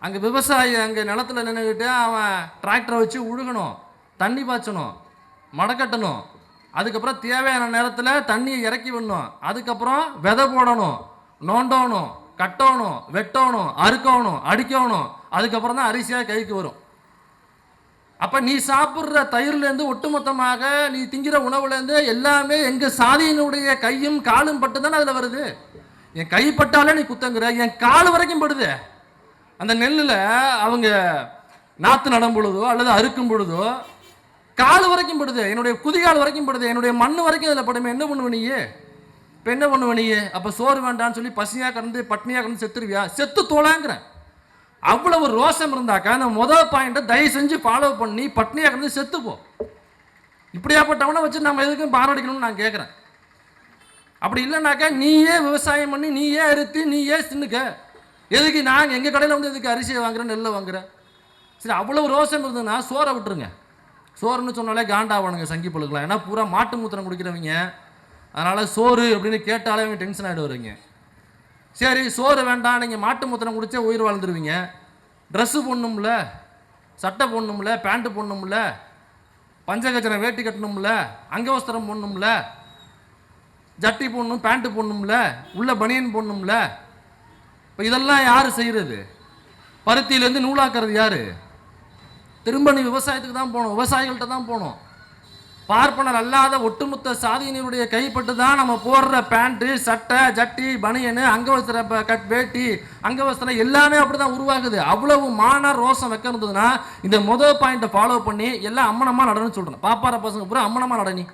அங்கே விவசாயி அங்கே நிலத்தில் நின்றுக்கிட்டு அவன் டிராக்டரை வச்சு உழுகணும், தண்ணி பாய்ச்சணும், மடக்கட்டணும், அதுக்கப்புறம் தேவையான நேரத்தில் தண்ணியை இறக்கி விடணும், அதுக்கப்புறம் விதை போடணும், நோண்டணும், கட்டணும், வெட்டணும், அறுக்கணும், அடிக்கணும், அதுக்கப்புறம் தான் அரிசியாக கைக்கு வரும். அப்போ நீ சாப்பிட்ற தயிர்லேருந்து ஒட்டுமொத்தமாக நீ திங்கிற உணவுலேருந்து எல்லாமே எங்கள் சாதியினுடைய கையும் காலும் பட்டு தானே அதில் வருது. என் கைப்பட்டாலே நீ குத்தங்குற, என் கால் வரைக்கும் படுது. அந்த நெல்லில் அவங்க நாற்று நடும் பொழுதோ அல்லது அறுக்கும் பொழுதோ கால் வரைக்கும் படுது, என்னுடைய குதிகால் வரைக்கும் படுது, என்னுடைய மண் வரைக்கும் அதில் படுமே. என்ன பண்ணுவனியே? இப்போ என்ன பண்ணுவனியே? அப்போ சோறு வேண்டான்னு சொல்லி பசியாக கடந்து பட்னியாக கடந்து செத்துருவியா? செத்து தோலாங்கிறேன். அவ்வளவு ரோசம் இருந்தாக்கா அந்த முதல் பாயிண்ட்டை தயவு செஞ்சு ஃபாலோ பண்ணி பட்னியாக கடந்து செத்துப்போ. இப்படியாப்பட்டவனை வச்சு நம்ம எதுக்கும் பாராட்டிக்கணும்னு நான் கேட்குறேன். அப்படி இல்லைனாக்கா நீயே விவசாயம் பண்ணி நீயே அறுத்து நீயே தின்னுக்க. எதுக்கு நாங்கள் எங்கள் கடையில் வந்து எதுக்கு அரிசியை வாங்குறேன், நெல்லை வாங்குறேன்? சரி, அவ்வளோ ரோசம் இருந்ததுன்னா சோறை விட்டுருங்க. சோறுன்னு சொன்னாலே காண்டாவானுங்க சங்கி பழுக்கலாம். ஏன்னா பூரா மாட்டு மூத்திரம் குடிக்கிறவங்க, அதனால் சோறு அப்படின்னு கேட்டாலே அவங்க டென்ஷன் ஆகிடுவாருங்க. சரி சோறு வேண்டாம், நீங்கள் மாட்டு மூத்திரம் குடிச்சா உயிர் வாழ்ந்துருவீங்க. ட்ரெஸ்ஸு போடணும்ல, சட்டை போடணும்ல, பேண்ட்டு போடணும்ல, பஞ்சகச்சனை வேட்டி கட்டணும்ல, அங்கவஸ்திரம் போடணும்ல, ஜட்டி போடணும், பேண்ட்டு போடணும்ல, உள்ள பனியன் போடணும்ல. இப்போ இதெல்லாம் யார் செய்கிறது? பருத்தியிலேருந்து நூலாக்குறது யார்? திரும்ப நீ விவசாயத்துக்கு தான் போகணும், விவசாயிகள்கிட்ட தான் போகணும். பார்ப்பனர் அல்லாத ஒட்டுமொத்த சாதியினருடைய கைப்பட்டு தான் நம்ம போடுற பேண்ட்டு, சட்டை, ஜட்டி, பனியனு, அங்கவஸ்திர வேட்டி, அங்கவஸ்திரம் எல்லாமே அப்படி தான் உருவாகுது. அவ்வளவு மான ரோசம் வைக்கிறதுனா இந்த முதல் பாயிண்ட்டை ஃபாலோ பண்ணி எல்லாம் அம்மனமாக நடன்னு சொல்கிறேன். பாப்பார பசங்க பூரா அம்மனமாக நடனி.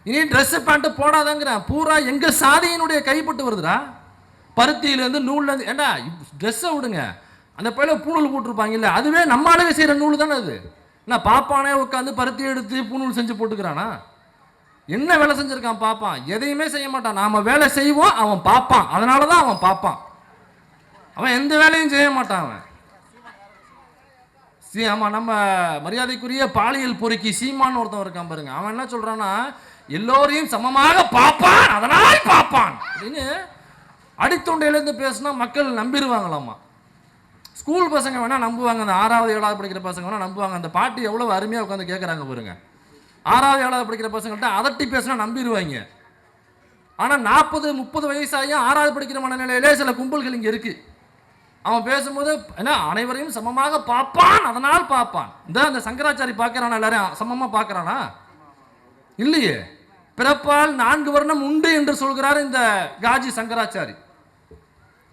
இனி ட்ரெஸ்ஸு பேண்ட்டு போடாதங்கிறேன். பூரா எங்கள் சாதியினுடைய கைப்பட்டு வருதுடா. பருத்தியிலேருந்து நூல்லேருந்து. ஏண்டா ட்ரெஸ்ஸை விடுங்க, அந்த பையில பூணூல் போட்டிருப்பாங்கல்ல, அதுவே நம்ம ஆளுங்க செய்கிற நூல் தானே அது. நான் பாப்பானே உட்காந்து பருத்தி எடுத்து பூணூல் செஞ்சு போட்டுக்கிறானா? என்ன வேலை செஞ்சுருக்கான் பாப்பான்? எதையுமே செய்ய மாட்டான். நாம் வேலை செய்வோம், அவன் பார்ப்பான். அதனால தான் அவன் பார்ப்பான். அவன் எந்த வேலையும் செய்ய மாட்டான் அவன். ஆமாம், நம்ம மரியாதைக்குரிய பாலியல் பொறுக்கி சீமான்னு ஒருத்தன் இருக்கான் பாருங்க. அவன் என்ன சொல்கிறான்னா, எல்லோரையும் சமமாக பார்ப்பான், அதனால் பார்ப்பான் அப்படின்னு அடித்தொண்டையிலேருந்து பேசினா மக்கள் நம்பிடுவாங்களாமா. ஸ்கூல் பசங்க வேணால் நம்புவாங்க, அந்த 6வது 7வது படிக்கிற பசங்க வேணால் நம்புவாங்க. அந்த பாட்டி எவ்வளோ அருமையாக உட்காந்து கேட்குறாங்க பாருங்க. 6வது 7வது படிக்கிற பசங்கள்ட்ட அதட்டி பேசினா நம்பிடுவாங்க. ஆனால் 40-30 வயசாகியும் 6வது படிக்கிற மனநிலையிலே சில கும்பல்கள் இங்கே இருக்குது. அவன் பேசும்போது ஏன்னா அனைவரையும் சமமாக பார்ப்பான், அதனால் பார்ப்பான். இந்த சங்கராச்சாரி பார்க்குறானா? எல்லாரையும் சமமாக பார்க்குறானா? இல்லையே. பிறப்பால் 4 வர்ணம் உண்டு என்று சொல்கிறார் இந்த காஜி சங்கராச்சாரி.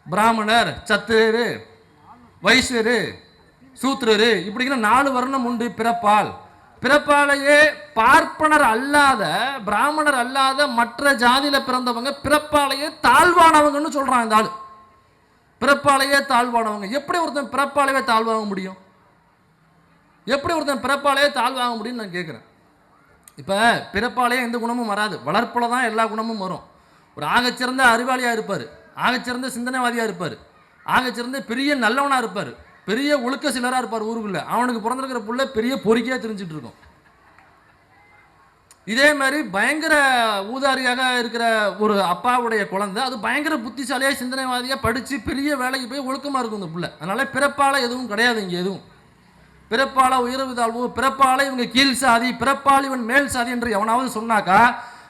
பிராமணர், சத்திரரு, வைசியரு, சூத்திரரு, இப்படிங்கிற 4 வர்ணம் உண்டு பிறப்பால். பிறப்பாலேயே பார்ப்பனர் அல்லாத, பிராமணர் அல்லாத மற்ற ஜாதியில பிறந்தவங்க பிறப்பாலேயே தாழ்வானவங்கன்னு சொல்றான் இந்த ஆளு. பிறப்பாலேயே தாழ்வானவங்க. எப்படி ஒருத்தன் பிறப்பாலேயே தாழ்வாக முடியும்? எப்படி ஒருத்தன் பிறப்பாலேயே தாழ்வாக முடியும்னு நான் கேட்குறேன். இப்போ பிறப்பாலேயே எந்த குணமும் வராது, வளர்ப்பில் தான் எல்லா குணமும் வரும். ஒரு ஆகச்சிறந்த அறிவாளியாக இருப்பார், ஆகச்சிறந்த சிந்தனைவாதியாக இருப்பார், ஆகச்சிறந்த பெரிய நல்லவனாக இருப்பார், பெரிய ஒழுக்க சிலராக இருப்பார் ஊருக்குள்ள. அவனுக்கு பிறந்திருக்கிற புள்ள பெரிய பொறுக்கியாக தெரிஞ்சிட்டு இருக்கும். இதே மாதிரி பயங்கர ஊதாரியாக இருக்கிற ஒரு அப்பாவுடைய குழந்தை அது பயங்கர புத்திசாலியாக சிந்தனைவாதியாக படித்து பெரிய வேலைக்கு போய் ஒழுக்கமாக இருக்கும் இந்த புள்ள. அதனால பிறப்பால் எதுவும் கிடையாது. இங்கே எதுவும் பிறப்பால உயர்வு தாழ்வு, பிறப்பால இவங்க கீழ் சாதி, பிறப்பால் இவன் மேல் சாதி என்று எவனாவது சொன்னாக்கா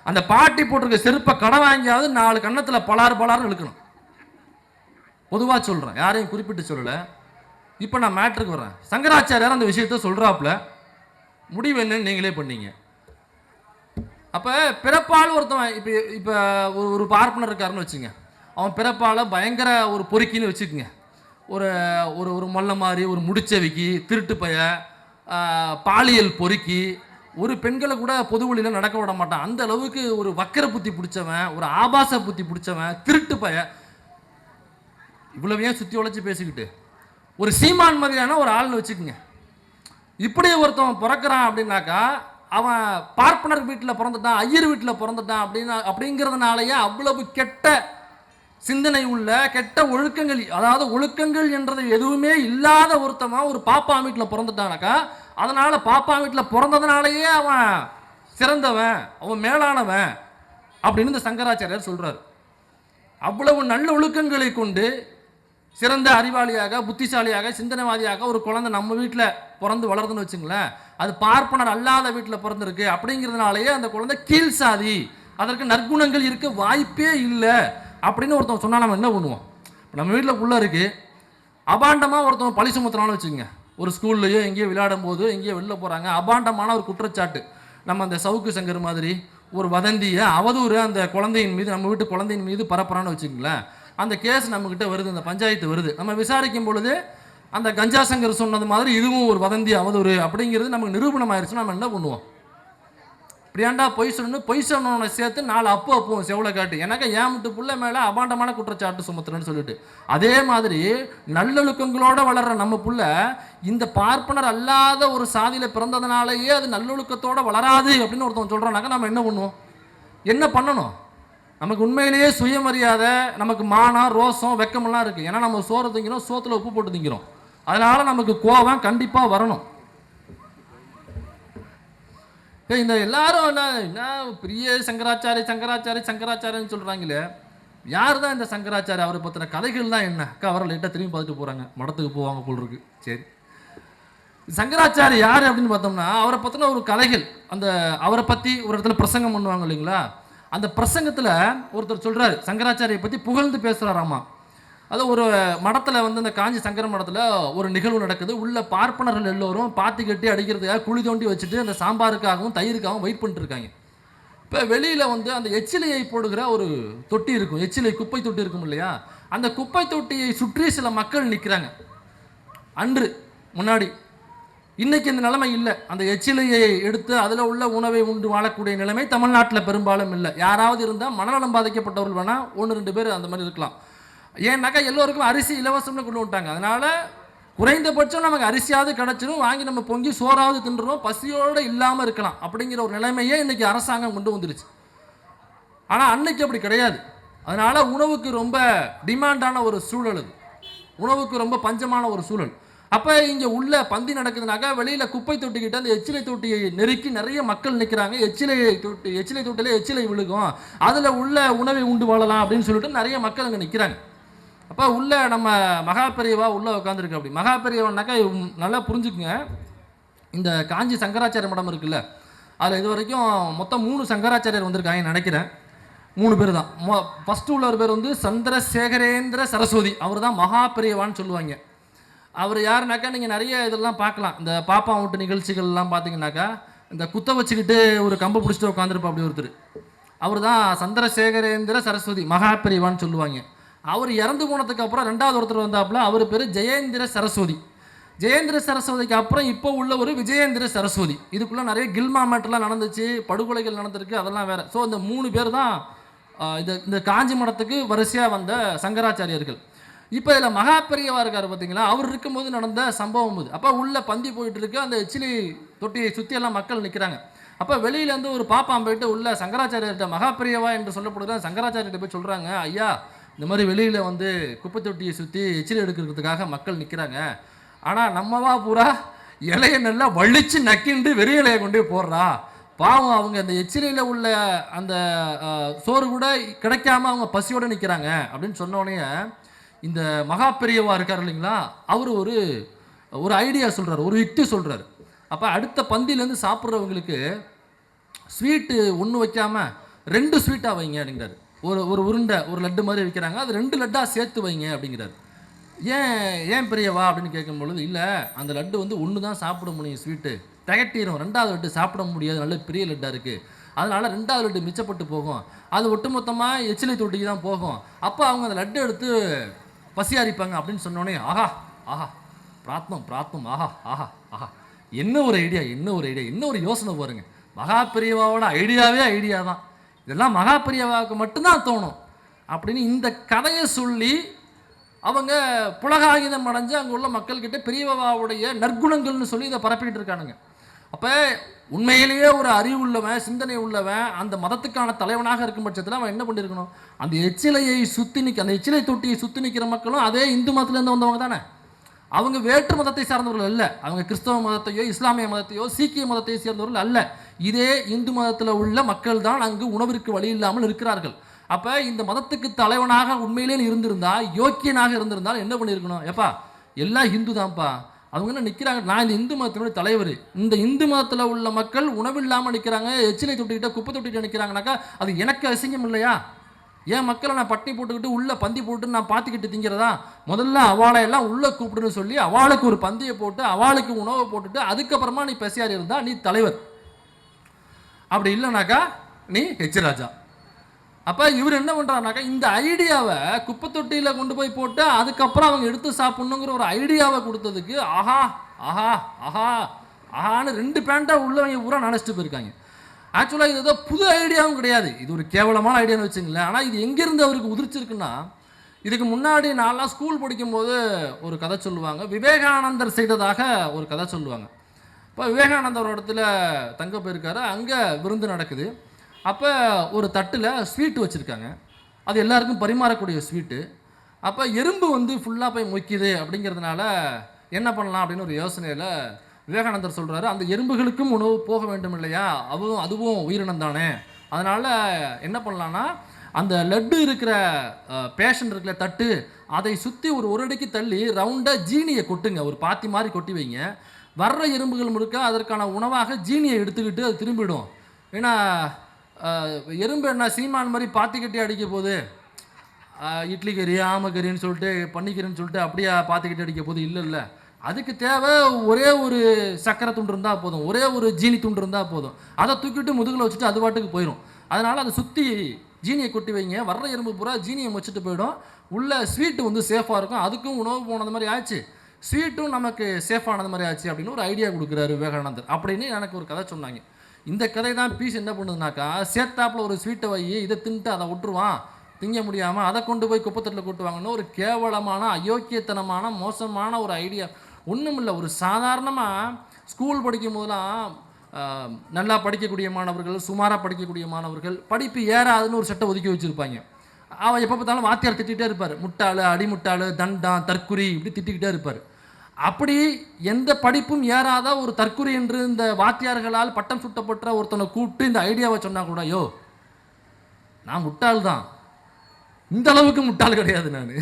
அந்த பாட்டி போட்டிருக்க செருப்பை கடை வாங்கியாவது 4 கன்னத்தில் பலாறு இழுக்கணும். பொதுவாக சொல்கிறேன், யாரையும் குறிப்பிட்டு சொல்லலை. இப்போ நான் மேட்ருக்கு வரேன். சங்கராச்சாரியார் அந்த விஷயத்த சொல்கிறாப்புல, முடிவு என்னன்னு நீங்களே பண்ணீங்க. அப்போ பிறப்பால் ஒருத்தவன் இப்போ ஒரு பார்ப்பனர் இருக்காருன்னு வச்சுங்க. அவன் பிறப்பால் பயங்கர ஒரு பொறுக்கின்னு வச்சுக்கோங்க. ஒரு ஒரு ஒரு மொல்ல மாதிரி, ஒரு முடிச்சவிக்கி, திருட்டு பைய, பாலியல் பொறுக்கி, ஒரு பெண்களை கூட பொது வழியில் நடக்க விட மாட்டான். அந்த அளவுக்கு ஒரு வக்கர புத்தி பிடிச்சவன், ஒரு ஆபாச புத்தி பிடிச்சவன், திருட்டு பைய, இவ்வளவையும் சுற்றி உழைச்சி பேசிக்கிட்டு ஒரு சீமான் மாதிரியான ஒரு ஆள்னு வச்சுக்கோங்க. இப்படி ஒருத்தவன் பிறக்கிறான் அப்படின்னாக்கா அவன் பார்ப்பனர் வீட்டில் பிறந்துட்டான், ஐயர் வீட்டில் பிறந்துட்டான் அப்படிங்கிறதுனாலேயே அவ்வளவு கெட்ட சிந்தனை உள்ள கெட்ட ஒழுக்கங்கள், அதாவது ஒழுக்கங்கள் என்றது எதுவுமே இல்லாத ஒருத்தவன் ஒரு பாப்பா வீட்டில் பிறந்துட்டானாக்கா அதனால பாப்பா வீட்டில் பிறந்ததுனாலேயே அவன் சிறந்தவன், அவன் மேலானவன் அப்படின்னு இந்த சங்கராச்சாரியார் சொல்றாரு. அவ்வளவு நல்ல ஒழுக்கங்களை கொண்டு சிறந்த அறிவாளியாக, புத்திசாலியாக, சிந்தனைவாதியாக ஒரு குழந்தை நம்ம வீட்டில் பிறந்து வளர்ந்துன்னு வச்சுங்களேன், அது பார்ப்பனர் அல்லாத வீட்டில் பிறந்திருக்கு அப்படிங்கிறதுனாலேயே அந்த குழந்தை கீழ் சாதி, அதற்கு நற்குணங்கள் இருக்க வாய்ப்பே இல்லை அப்படின்னு ஒருத்தவங்க சொன்னால் நம்ம என்ன பண்ணுவோம்? நம்ம வீட்டில் புள்ள இருக்குது, அபாண்டமாக ஒருத்தவங்க பழி சுமத்துறான்னு வச்சுக்கோங்க. ஒரு ஸ்கூல்லையோ எங்கேயோ விளையாடும் போது எங்கேயோ வெளில போகிறாங்க, அபாண்டமான ஒரு குற்றச்சாட்டு, நம்ம அந்த சவுக்கு சங்கர் மாதிரி ஒரு வதந்தியை அவதூறு அந்த குழந்தையின் மீது, நம்ம வீட்டு குழந்தையின் மீது பரப்புறான்னு வச்சுக்கங்களேன். அந்த கேஸ் நம்மக்கிட்ட வருது, அந்த பஞ்சாயத்து வருது. நம்ம விசாரிக்கும் பொழுது அந்த கஞ்சா சங்கர் சொன்னது மாதிரி இதுவும் ஒரு வதந்தி அவதூறு அப்படிங்கிறது நமக்கு நிரூபணம் ஆயிடுச்சுன்னா நம்ம என்ன பண்ணுவோம்? இப்படியாண்டா பொய் சொன்னவனை சேர்த்து 4 அப்புவோம் செவலை காட்டு, எனக்கு ஏன் முட்டு புள்ள மேலே அபாண்டமான குற்றச்சாட்டு சுமத்துறேன்னு சொல்லிட்டு. அதே மாதிரி நல்லொழுக்கங்களோட வளர்ற நம்ம புள்ள இந்த பார்ப்பனர் அல்லாத ஒரு சாதியில் பிறந்ததுனாலேயே அது நல்லொழுக்கத்தோட வளராது அப்படின்னு ஒருத்தவங்க சொல்கிறானாக்கா நம்ம என்ன பண்ணுவோம்? என்ன பண்ணணும்? நமக்கு உண்மையிலேயே சுயமரியாதை, நமக்கு மானம், ரோசம், வெக்கமெல்லாம் இருக்குது. ஏன்னா நம்ம சோறு திங்கிறோம், சோத்தில் உப்பு போட்டு திங்கிறோம். அதனால் நமக்கு கோபம் கண்டிப்பாக வரணும். இந்த எல்லாரும் என்ன பெரிய சங்கராச்சாரியன்னு சொல்கிறாங்களே, யார் தான் இந்த சங்கராச்சாரி? அவரை பற்றின கதைகள் தான் என்ன? அக்கா அவரை லைட்டாக திரும்பி பார்த்துட்டு போகிறாங்க, மடத்துக்கு போவாங்க போல் இருக்கு. சரி, சங்கராச்சாரி யார் அப்படின்னு பார்த்தோம்னா, அவரை பற்றின ஒரு கதைகள், அவரை பற்றி ஒரு இடத்துல பிரசங்கம் பண்ணுவாங்க இல்லைங்களா, அந்த பிரசங்கத்தில் ஒருத்தர் சொல்கிறாரு, சங்கராச்சாரியை பற்றி புகழ்ந்து பேசுகிறாராமா. அது ஒரு மடத்தில் அந்த காஞ்சி சங்கர மடத்தில் ஒரு நிகழ்வு நடக்குது. உள்ள பார்ப்பனர்கள் எல்லோரும் பாத்தி கட்டி அடிக்கிறதுக்காக குழி தோண்டி வச்சுட்டு அந்த சாம்பாருக்காகவும் தயிருக்காகவும் வெயிட் பண்ணிட்டு இருக்காங்க. இப்போ வெளியில் அந்த எச்சிலையை போடுகிற ஒரு தொட்டி இருக்கும், எச்சிலை குப்பை தொட்டி இருக்கும் இல்லையா, அந்த குப்பை தொட்டியை சுற்றி சில மக்கள் நிற்கிறாங்க. அன்று முன்னாடி, இன்னைக்கு இந்த நிலைமை இல்லை. அந்த எச்சிலையை எடுத்து அதில் உள்ள உணவை உண்டு வாழக்கூடிய நிலைமை தமிழ்நாட்டில் பெரும்பாலும் இல்லை. யாராவது இருந்தால் மனநலம் பாதிக்கப்பட்டவர்கள் வேணால் 1-2 பேர் அந்த மாதிரி இருக்கலாம். ஏன்னாக்கா எல்லோருக்கும் அரிசி இலவசம்னு கொண்டு விட்டாங்க. அதனால் குறைந்தபட்சம் நமக்கு அரிசியாவது கிடச்சிடும், வாங்கி நம்ம பொங்கி சோறாவது தின்றுவோம், பசியோடு இல்லாமல் இருக்கலாம் அப்படிங்கிற ஒரு நிலைமையே இன்றைக்கி அரசாங்கம் கொண்டு வந்துருச்சு. ஆனால் அன்னைக்கு அப்படி கிடையாது. அதனால் உணவுக்கு ரொம்ப டிமாண்டான ஒரு சூழல், அது உணவுக்கு ரொம்ப பஞ்சமான ஒரு சூழல். அப்போ இங்கே உள்ள பந்தி நடக்குதுனாக்கா வெளியில் குப்பை தொட்டிக்கிட்ட அந்த எச்சிலை தொட்டியை நெருக்கி நிறைய மக்கள் நிற்கிறாங்க. எச்சிலை தொட்டிலே எச்சிலை விழுகும், அதில் உள்ள உணவை உண்டு வாழலாம் அப்படின்னு சொல்லிட்டு நிறைய மக்கள் அங்கே நிற்கிறாங்க. அப்போ உள்ள நம்ம மகா பெரியவா உள்ளே உட்காந்துருக்கு. அப்படி மகா பெரியவானாக்கா நல்லா புரிஞ்சுக்குங்க, இந்த காஞ்சி சங்கராச்சாரிய மடம் இருக்குல்ல, அதில் இது வரைக்கும் மொத்தம் 3 சங்கராச்சாரியர் வந்திருக்காங்க நினைக்கிறேன். 3 பேர் தான். ஃபஸ்ட்டு உள்ள ஒரு பேர் சந்திரசேகரேந்திர சரஸ்வதி, அவர் தான் மகா பெரியவான்னு சொல்லுவாங்க. அவர் யாருனாக்கா நீங்கள் நிறைய இதெல்லாம் பார்க்கலாம், இந்த பாப்பா வீட்டு நிகழ்ச்சிகள்லாம் பார்த்தீங்கன்னாக்கா இந்த குத்த வச்சுக்கிட்டு ஒரு கம்பை பிடிச்சிட்டு உட்காந்துருப்பா அப்படி ஒருத்தர், அவர் தான் சந்திரசேகரேந்திர சரஸ்வதி மகா பெரியவான்னு சொல்லுவாங்க. அவர் இறந்து போனதுக்கு அப்புறம் 2வது ஒருத்தர் வந்தாப்புல, அவர் பேர் ஜெயேந்திர சரஸ்வதி. ஜெயேந்திர சரஸ்வதிக்கு அப்புறம் இப்போ உள்ள ஒரு விஜயேந்திர சரஸ்வதி. இதுக்குள்ளே நிறைய கில்மா மேட்டெல்லாம் நடந்துச்சு, படுகொலைகள் நடந்திருக்கு, அதெல்லாம் வேறு. ஸோ இந்த 3 பேர் தான் இந்த காஞ்சி மடத்துக்கு வரிசையாக வந்த சங்கராச்சாரியர்கள். இப்போ இதில் மகா பெரியவா இருக்கார் பார்த்தீங்களா, அவர் இருக்கும்போது நடந்த சம்பவம் இது. அப்போ உள்ள பந்தி போயிட்டு இருக்கு, அந்த எச்சிலி தொட்டியை சுற்றி எல்லாம் மக்கள் நிற்கிறாங்க. அப்போ வெளியிலேருந்து ஒரு பாப்பான் போயிட்டு உள்ள சங்கராச்சாரியர்கிட்ட, மகா பெரியவா என்று சொல்லப்படுகிற சங்கராச்சாரியர்கிட்ட போய் சொல்கிறாங்க, ஐயா இந்த மாதிரி வெளியில் குப்பை தொட்டியை சுற்றி எச்சில் எடுக்கிறதுக்காக மக்கள் நிற்கிறாங்க, ஆனால் நம்மவா பூரா இலையை நல்லா வலிச்சு நக்கிண்டு வெறி இலையை கொண்டு போடுறா, பாவம் அவங்க அந்த எச்சிலையில் உள்ள அந்த சோறு கூட கிடைக்காம அவங்க பசியோடு நிற்கிறாங்க அப்படின்னு சொன்னோடனே இந்த மகா பெரியவா இருக்கார் இல்லைங்களா, அவர் ஒரு ஐடியா சொல்கிறார், ஒரு யுக்தி சொல்கிறார். அப்போ அடுத்த பந்தியிலேருந்து சாப்பிட்றவங்களுக்கு ஸ்வீட்டு ஒன்று வைக்காமல் 2 ஸ்வீட்டாக வைங்க அப்படிங்கிறாரு. ஒரு உருண்டை ஒரு லட்டு மாதிரி வைக்கிறாங்க, அது 2 லட்டாக சேர்த்து வைங்க அப்படிங்கிறாரு. ஏன் பெரியவா அப்படின்னு கேட்கும்பொழுது, இல்லை அந்த லட்டு ஒன்று தான் சாப்பிட முடியும், ஸ்வீட்டு திகட்டிடும், 2வது லட்டு சாப்பிட முடியாது, நல்ல பெரிய லட்டாக இருக்குது, அதனால் 2வது லட்டு மிச்சப்பட்டு போகும், அது ஒட்டுமொத்தமாக எச்சிலை தொட்டிக்கு தான் போகும், அப்போ அவங்க அந்த லட்டு எடுத்து பசியாரிப்பாங்க அப்படின்னு சொன்னோடனே, ஆஹா ஆஹா பிரார்த்தம் ஆஹா ஆஹா ஆஹா, என்ன ஒரு ஐடியா, என்ன ஒரு யோசனை பாருங்க. மகா பெரியவாவோட ஐடியா தான் இதெல்லாம், மகா பெரியவாவுக்கு மட்டும்தான் தோணும் அப்படின்னு இந்த கதையை சொல்லி அவங்க புலகாகிதம் அடைஞ்சு அங்கே உள்ள மக்கள்கிட்ட பெரியவாவுடைய நற்குணங்கள்னு சொல்லி இதை பரப்பிக்கிட்டு இருக்கானுங்க. அப்போ உண்மையிலேயே ஒரு அறிவு உள்ளவன், சிந்தனை உள்ளவன், அந்த மதத்துக்கான தலைவனாக இருக்கும் பட்சத்தில் அவன் என்ன பண்ணியிருக்கணும், அந்த எச்சிலையை சுற்றி அந்த எச்சிலை தொட்டியை சுற்றி நிற்கிற மக்களும் அதே இந்து மதத்துலேருந்து வந்தவங்க தானே, அவங்க வேற்று மதத்தை சார்ந்தவர்கள் அல்ல, அவங்க கிறிஸ்தவ மதத்தையோ இஸ்லாமிய மதத்தையோ சீக்கிய மதத்தை சேர்ந்தவர்கள் அல்ல, இதே இந்து மதத்தில் உள்ள மக்கள் தான் அங்கு உணவிற்கு வழி இல்லாமல் இருக்கிறார்கள். அப்போ இந்த மதத்துக்கு தலைவனாக உண்மையிலே இருந்திருந்தா, யோக்கியனாக இருந்திருந்தால் என்ன பண்ணியிருக்கணும், எப்பா எல்லாம் ஹிந்து தான்ப்பா, அவங்க என்ன நிற்கிறாங்க, நான் இந்த இந்து மதத்தினுடைய தலைவர், இந்த இந்து மதத்தில் உள்ள மக்கள் உணவில்லாமல் நிற்கிறாங்க, எச்சிலை தொட்டிக்கிட்ட குப்பை தொட்டிகிட்ட நிற்கிறாங்கனாக்கா அது எனக்கு அசிங்கம் இல்லையா, என் மக்களை நான் பட்டி போட்டுக்கிட்டு உள்ளே பந்தி போட்டு நான் பார்த்துக்கிட்டு திங்கிறதா, முதல்ல அவளை எல்லாம் உள்ளே கூப்பிடுன்னு சொல்லி அவளுக்கு ஒரு பந்தியை போட்டு அவளுக்கு உணவை போட்டுட்டு அதுக்கப்புறமா நீ பெசியார் இருந்தால் நீ தலைவர், அப்படி இல்லைனாக்கா நீ ஹெச்ராஜா. அப்போ இவர் என்ன பண்ணுறாருனாக்கா, இந்த ஐடியாவை குப்பை தொட்டியில் கொண்டு போய் போட்டு அதுக்கப்புறம் அவங்க எடுத்து சாப்பிட்ணுங்கிற ஒரு ஐடியாவை கொடுத்ததுக்கு ஆஹா ஆஹா ஆஹா ஆஹான்னு 2 பேண்ட்டாக உள்ளவங்க பூரா நினச்சிட்டு போயிருக்காங்க. ஆக்சுவலாக இது ஏதோ புது ஐடியாவும் கிடையாது, இது ஒரு கேவலமான ஐடியான்னு வச்சுங்களேன். ஆனால் இது எங்கேருந்து அவருக்கு உதிர்ச்சிருக்குன்னா, இதுக்கு முன்னாடி நான்லாம் ஸ்கூல் படிக்கும்போது ஒரு கதை சொல்லுவாங்க, விவேகானந்தர் செய்ததாக ஒரு கதை சொல்லுவாங்க. இப்போ விவேகானந்தர் ஒரு இடத்துல தங்க போயிருக்காரு, அங்கே விருந்து நடக்குது. அப்போ ஒரு தட்டில் ஸ்வீட்டு வச்சுருக்காங்க, அது எல்லாருக்கும் பரிமாறக்கூடிய ஸ்வீட்டு. அப்போ எறும்பு ஃபுல்லாக போய் மொய்க்குது அப்படிங்கிறதுனால என்ன பண்ணலாம் அப்படின்னு ஒரு யோசனையில் விவேகானந்தர் சொல்கிறாரு, அந்த எறும்புகளுக்கும் உணவு போக வேண்டும் இல்லையா, அதுவும் உயிரினம் தானே. அதனால் என்ன பண்ணலான்னா, அந்த லட்டு இருக்கிற பேஷண்ட் இருக்கிற தட்டு அதை சுற்றி ஒரு அடிக்கு தள்ளி ரவுண்டாக ஜீனியை கொட்டுங்க, ஒரு பாத்தி மாதிரி கொட்டி வைங்க. வர்ற எறும்புகள் முழுக்க அதற்கான உணவாக ஜீனியை எடுத்துக்கிட்டு அது திரும்பிடும். ஏன்னா எறும்பு என்ன சீமான் மாதிரி பாத்தி கட்டி அடிக்க போகுது, இட்லி கறி ஆமக்கறின்னு சொல்லிட்டு பன்னிக்கறின்னு சொல்லிட்டு அப்படியே பாத்திக்கிட்டு அடிக்க போகுது? இல்லை. அதுக்கு தேவை ஒரே ஒரு சக்கரை துண்டு இருந்தால் போதும், ஒரே ஒரு ஜீனி துண்டு இருந்தால் போதும். அதை தூக்கிட்டு முதுகில் வச்சுட்டு அது பாட்டுக்கு போயிடும். அதனால் அதை சுற்றி ஜீனியை கொட்டி வைங்க. வர்ற எறும்பு பூரா ஜீனியை வச்சுட்டு போயிடும். உள்ள ஸ்வீட்டு வந்து சேஃபாக இருக்கும். அதுக்கும் உணவு போனது மாதிரி ஆச்சு, ஸ்வீட்டும் நமக்கு சேஃபானது மாதிரி ஆச்சு அப்படின்னு ஒரு ஐடியா கொடுக்குறாரு விவேகானந்தர். அப்படின்னு எனக்கு ஒரு கதை சொன்னாங்க. இந்த கதை தான் பீஸ் என்ன பண்ணுதுனாக்கா, சேத்தாப்பில் ஒரு ஸ்வீட்டை வை, இதை தின்ட்டு அதை விட்டுருவான், திங்க முடியாமல் அதை கொண்டு போய் குப்பத்தட்டில் கொட்டுவாங்கன்னு ஒரு கேவலமான அயோக்கியத்தனமான மோசமான ஒரு ஐடியா. ஒன்றும் இல்லை, ஒரு சாதாரணமாக ஸ்கூல் படிக்கும் போதெல்லாம் நல்லா படிக்கக்கூடிய மாணவர்கள், சுமாராக படிக்கக்கூடிய மாணவர்கள், படிப்பு ஏறாதுன்னு ஒரு சட்டை ஒதுக்கி வச்சுருப்பாங்க. அவன் எப்போ பார்த்தாலும் வாத்தியார் திட்டிகிட்டே இருப்பார், முட்டாள், அடிமுட்டாள், தண்டம், தற்குறி, இப்படி திட்டிக்கிட்டே இருப்பார். அப்படி எந்த படிப்பும் ஏறாத ஒரு தற்குறி என்று இந்த வாத்தியார்களால் பட்டம் சுட்டப்பட்ட ஒருத்தனை கூப்பிட்டு இந்த ஐடியாவை சொன்னால் கூட, யோ நான் முட்டாள் தான், இந்த அளவுக்கு முட்டாள் கிடையாது நான்,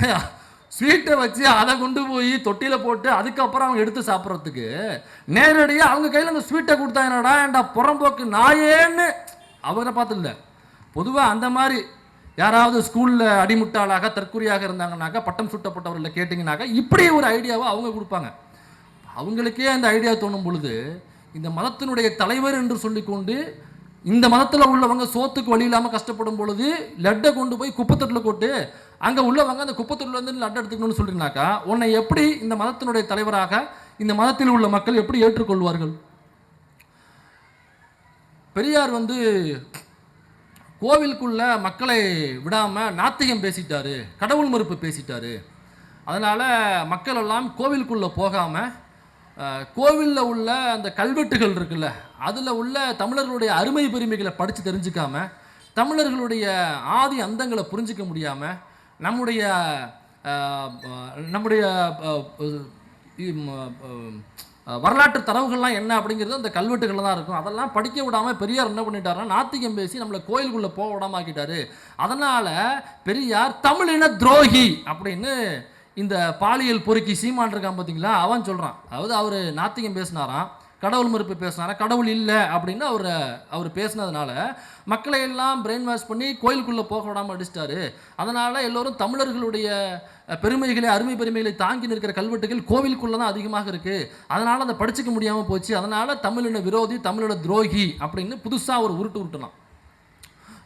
ஸ்வீட்டை வச்சு அதை கொண்டு போய் தொட்டியில் போட்டு அதுக்கப்புறம் அவங்க எடுத்து சாப்பிட்றதுக்கு நேரடியாக அவங்க கையில் அந்த ஸ்வீட்டை கொடுத்தா என்னடா ஏன்டா புறம்போக்கு நாயேன்னு அவரை பார்த்து இல்லை. பொதுவாக அந்த மாதிரி யாராவது ஸ்கூலில் அடிமுட்டாளாக தற்குறியாக இருந்தாங்கன்னாக்கா, பட்டம் சுட்டப்பட்டவர்களை கேட்டிங்கனாக்கா இப்படி ஒரு ஐடியாவை அவங்க கொடுப்பாங்க. அவங்களுக்கே அந்த ஐடியா தோணும் பொழுது, இந்த மதத்தினுடைய தலைவர் என்று சொல்லிக்கொண்டு இந்த மதத்தில் உள்ளவங்க சோத்துக்கு வழி இல்லாமல் கஷ்டப்படும் பொழுது லட்டை கொண்டு போய் குப்பத்தட்டில் கொட்டு, அங்கே உள்ளவங்க அந்த குப்பத்தட்டில் வந்து லட்டை எடுத்துக்கணும்னு சொல்லிட்டுனாக்கா, உன்னை எப்படி இந்த மதத்தினுடைய தலைவராக இந்த மதத்தில் உள்ள மக்கள் எப்படி ஏற்றுக்கொள்வார்கள்? பெரியார் வந்து கோவிலுக்குள்ள மக்களை விடாமல் நாத்திகம் பேசிட்டாரு, கடவுள் மறுப்பு பேசிட்டாரு. அதனால் மக்கள் எல்லாம் கோவிலுக்குள்ளே போகாமல் கோவிலில் உள்ள அந்த கல்வெட்டுகள் இருக்குல்ல, அதில் உள்ள தமிழர்களுடைய அருமை பெருமைகளை படித்து தெரிஞ்சுக்காம, தமிழர்களுடைய ஆதி அந்தங்களை புரிஞ்சிக்க முடியாமல், நம்முடைய வரலாற்று தரவுகள்லாம் என்ன அப்படிங்கிறது அந்த கல்வெட்டுகளில் தான் இருக்கும். அதெல்லாம் படிக்க விடாமல் பெரியார் என்ன பண்ணிட்டாருன்னா, நாத்திகம் பேசி நம்மளை கோயிலுக்குள்ளே போக விடாம ஆக்கிட்டாரு. அதனால் பெரியார் தமிழின துரோகி அப்படின்னு இந்த பாலியல் பொறுக்கி சீமான் இருக்கான் பார்த்தீங்களா, அவன் சொல்கிறான். அதாவது அவர் நாத்திகம் பேசினாராம், கடவுள் மறுப்பு பேசினாரா, கடவுள் இல்லை அப்படின்னு அவர் பேசினதுனால மக்களை எல்லாம் பிரெயின் வாஷ் பண்ணி கோயிலுக்குள்ளே போக விடாமல் அடிச்சிட்டாரு. அதனால் எல்லோரும் தமிழர்களுடைய பெருமைகளை, அருமை பெருமைகளை தாங்கி நிற்கிற கல்வெட்டுகள் கோவிலுக்குள்ளே தான் அதிகமாக இருக்குது, அதனால் அதை படிச்சுக்க முடியாமல் போச்சு, அதனால் தமிழின விரோதி, தமிழின துரோகி அப்படின்னு புதுசாக ஒரு உருட்டுனான்.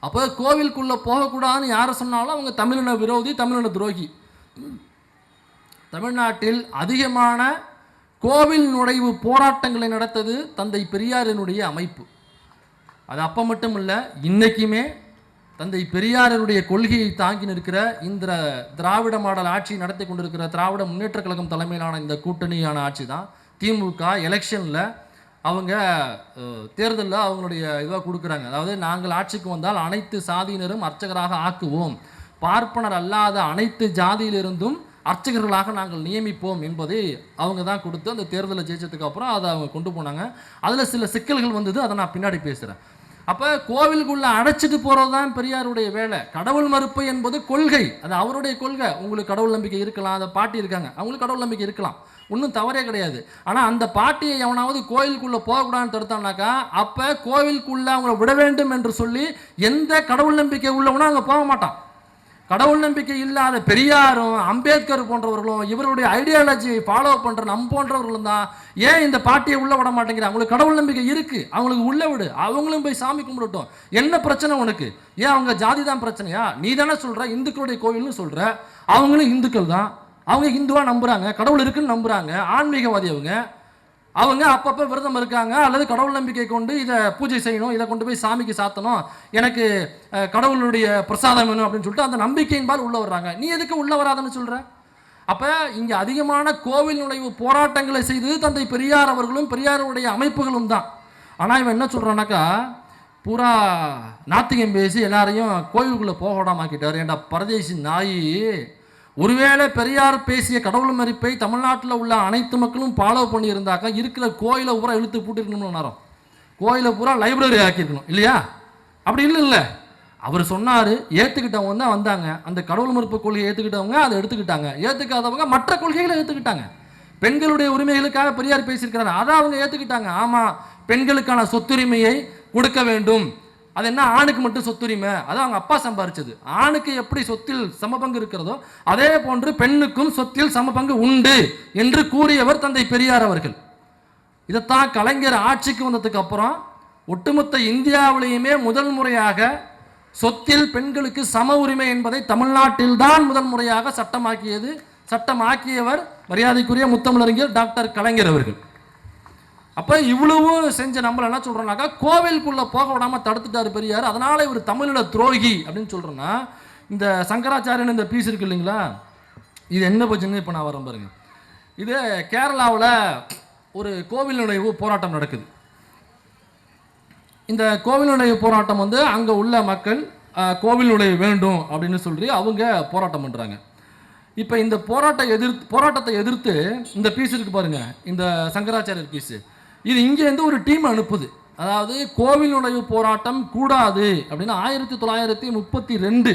அப்போ கோவிலுக்குள்ளே போகக்கூடாதுன்னு யாரை சொன்னாலும் அவங்க தமிழின விரோதி, தமிழின துரோகி. தமிழ்நாட்டில் அதிகமான கோவில் நுழைவு போராட்டங்களை நடத்தது தந்தை பெரியாரினுடைய அமைப்பு. அது அப்போ மட்டும் இல்லை, இன்றைக்குமே தந்தை பெரியாரினுடைய கொள்கையை தாங்கி நிற்கிற இந்த திராவிட மாடல் ஆட்சி நடத்தி கொண்டிருக்கிற திராவிட முன்னேற்ற கழகம் தலைமையிலான இந்த கூட்டணியான ஆட்சி தான். திமுக எலெக்ஷனில் அவங்க தேர்தலில் அவங்களுடைய இதாக கொடுக்குறாங்க. அதாவது நாங்கள் ஆட்சிக்கு வந்தால் அனைத்து சாதியினரும் அர்ச்சகராக ஆக்குவோம், பார்ப்பனர் அல்லாத அனைத்து ஜாதியிலிருந்தும் அர்ச்சகர்களாக நாங்கள் நியமிப்போம் என்பதை அவங்க தான் கொடுத்து அந்த தேர்தலை ஜெயிச்சதுக்கு அப்புறம் அதை அவங்க கொண்டு போனாங்க. அதில் சில சிக்கல்கள் வந்தது, அதை நான் பின்னாடி பேசுகிறேன். அப்போ கோவிலுக்குள்ளே அடைச்சிட்டு போகிறது தான் பெரியாருடைய வேலை. கடவுள் மறுப்பு என்பது கொள்கை, அது அவருடைய கொள்கை. உங்களுக்கு கடவுள் நம்பிக்கை இருக்கலாம், அந்த பாட்டி இருக்காங்க, அவங்களுக்கு கடவுள் நம்பிக்கை இருக்கலாம், ஒன்றும் தவறே கிடையாது. ஆனால் அந்த பாட்டியை எவனாவது கோயிலுக்குள்ளே போகக்கூடாதுன்னு தடுத்தானாக்கா, அப்போ கோவிலுக்குள்ளே அவங்கள விட வேண்டும் என்று சொல்லி எந்த கடவுள் நம்பிக்கை உள்ளவனும் அங்கே போக மாட்டான். கடவுள் நம்பிக்கை இல்லாத பெரியாரும் அம்பேத்கர் போன்றவர்களும் இவருடைய ஐடியாலஜியை ஃபாலோ பண்ணுற போன்றவர்களும் தான் ஏன் இந்த பாட்டியை உள்ள விட மாட்டேங்கிறாங்க. அவங்களுக்கு கடவுள் நம்பிக்கை இருக்குது, அவங்களுக்கு உள்ள விடு, அவங்களும் போய் சாமி கும்பிடட்டும். என்ன பிரச்சனை உனக்கு? ஏன் அவங்க ஜாதி தான் பிரச்சனையா? நீ தானே சொல்கிற இந்துக்களுடைய கோவில்னு சொல்கிற, அவங்களும் இந்துக்கள் தான், அவங்க இந்துவாக நம்புகிறாங்க, கடவுள் இருக்குன்னு நம்புகிறாங்க, ஆன்மீகவாதி அவங்க அப்பப்போ விரதம் இருக்காங்க, அல்லது கடவுள் நம்பிக்கை கொண்டு இதை பூஜை செய்யணும், இதை கொண்டு போய் சாமிக்கு சாத்தணும், எனக்கு கடவுளுடைய பிரசாதம் வேணும் அப்படின்னு சொல்லிட்டு அந்த நம்பிக்கையின்பால் உள்ள வர்றாங்க. நீ எதுக்கு உள்ள வராதுன்னு சொல்கிற? அப்போ இங்கே அதிகமான கோவில் நுழைவு போராட்டங்களை செய்தது தந்தை பெரியார் அவர்களும் பெரியாருடைய அமைப்புகளும் தான். ஆனால் இவன் என்ன சொல்கிறான்னாக்கா, பூரா நாத்திகம் பேசி எல்லாரையும் கோவிலுக்குள்ளே போக விடாமாக்கிட்டார். ஏன்டா பரதேசி நாய், ஒருவேளை பெரியார் பேசிய கடவுள் மதிப்பை தமிழ்நாட்டில் உள்ள அனைத்து மக்களும் ஃபாலோ பண்ணியிருந்தாக்கா இருக்கிற கோயிலை பூரா இழுத்து பூட்டிருக்கணும்னு நேரம், கோயிலை பூரா லைப்ரரி ஆக்கியிருக்கணும் இல்லையா? அப்படி இல்லை. அவர் சொன்னார், ஏற்றுக்கிட்டவங்க தான் வந்தாங்க. அந்த கடவுள் மறுப்பு கொள்கையை ஏற்றுக்கிட்டவங்க அதை எடுத்துக்கிட்டாங்க, ஏற்றுக்காதவங்க மற்ற கொள்கைகளை ஏற்றுக்கிட்டாங்க. பெண்களுடைய உரிமைகளுக்காக பெரியார் பேசியிருக்கிறார், அதை அவங்க ஏற்றுக்கிட்டாங்க. ஆமாம், பெண்களுக்கான சொத்துரிமையை கொடுக்க வேண்டும். அது என்ன, ஆணுக்கு மட்டும் சொத்துரிமை, அது அவங்க அப்பா சம்பாரிச்சது. ஆணுக்கு எப்படி சொத்தில் சமபங்கு இருக்கிறதோ அதே போன்று பெண்ணுக்கும் சொத்தில் சமபங்கு உண்டு என்று கூறியவர் தந்தை பெரியார் அவர்கள். இதைத்தான் கலைஞர் ஆட்சிக்கு வந்ததுக்கு அப்புறம் ஒட்டுமொத்த இந்தியாவிலேயுமே முதல் முறையாக சொத்தில் பெண்களுக்கு சம உரிமை என்பதை தமிழ்நாட்டில் தான் முதல் முறையாக சட்டமாக்கியவர் மரியாதைக்குரிய முத்தமிழறிஞர் டாக்டர் கலைஞர் அவர்கள். அப்போ இவ்வளவு செஞ்ச நம்மள என்ன சொல்கிறோம்னாக்கா, கோவிலுக்குள்ளே போக விடாமல் தடுத்துட்டார் பெரியார், அதனால் இவர் தமிழின துரோகி அப்படின்னு சொல்கிறோன்னா, இந்த சங்கராச்சாரியன் இந்த பீஸ் இருக்கு இல்லைங்களா, இது என்ன போச்சுன்னு இப்போ நான் வரேன் பாருங்க. இது கேரளாவில் ஒரு கோவில் நுழைவு போராட்டம் நடக்குது. இந்த கோவில் நுழைவு போராட்டம் வந்து அங்கே உள்ள மக்கள் கோவில் நுழைவு வேண்டும் அப்படின்னு சொல்லி அவங்க போராட்டம் பண்ணுறாங்க. இப்போ இந்த போராட்டத்தை எதிர்த்து இந்த பீஸ் இருக்கு பாருங்க, இந்த சங்கராச்சாரியர் பீஸு, இது இங்கேருந்து ஒரு டீம் அனுப்புது. அதாவது கோவில் நுழைவு போராட்டம் கூடாது அப்படின்னு 1932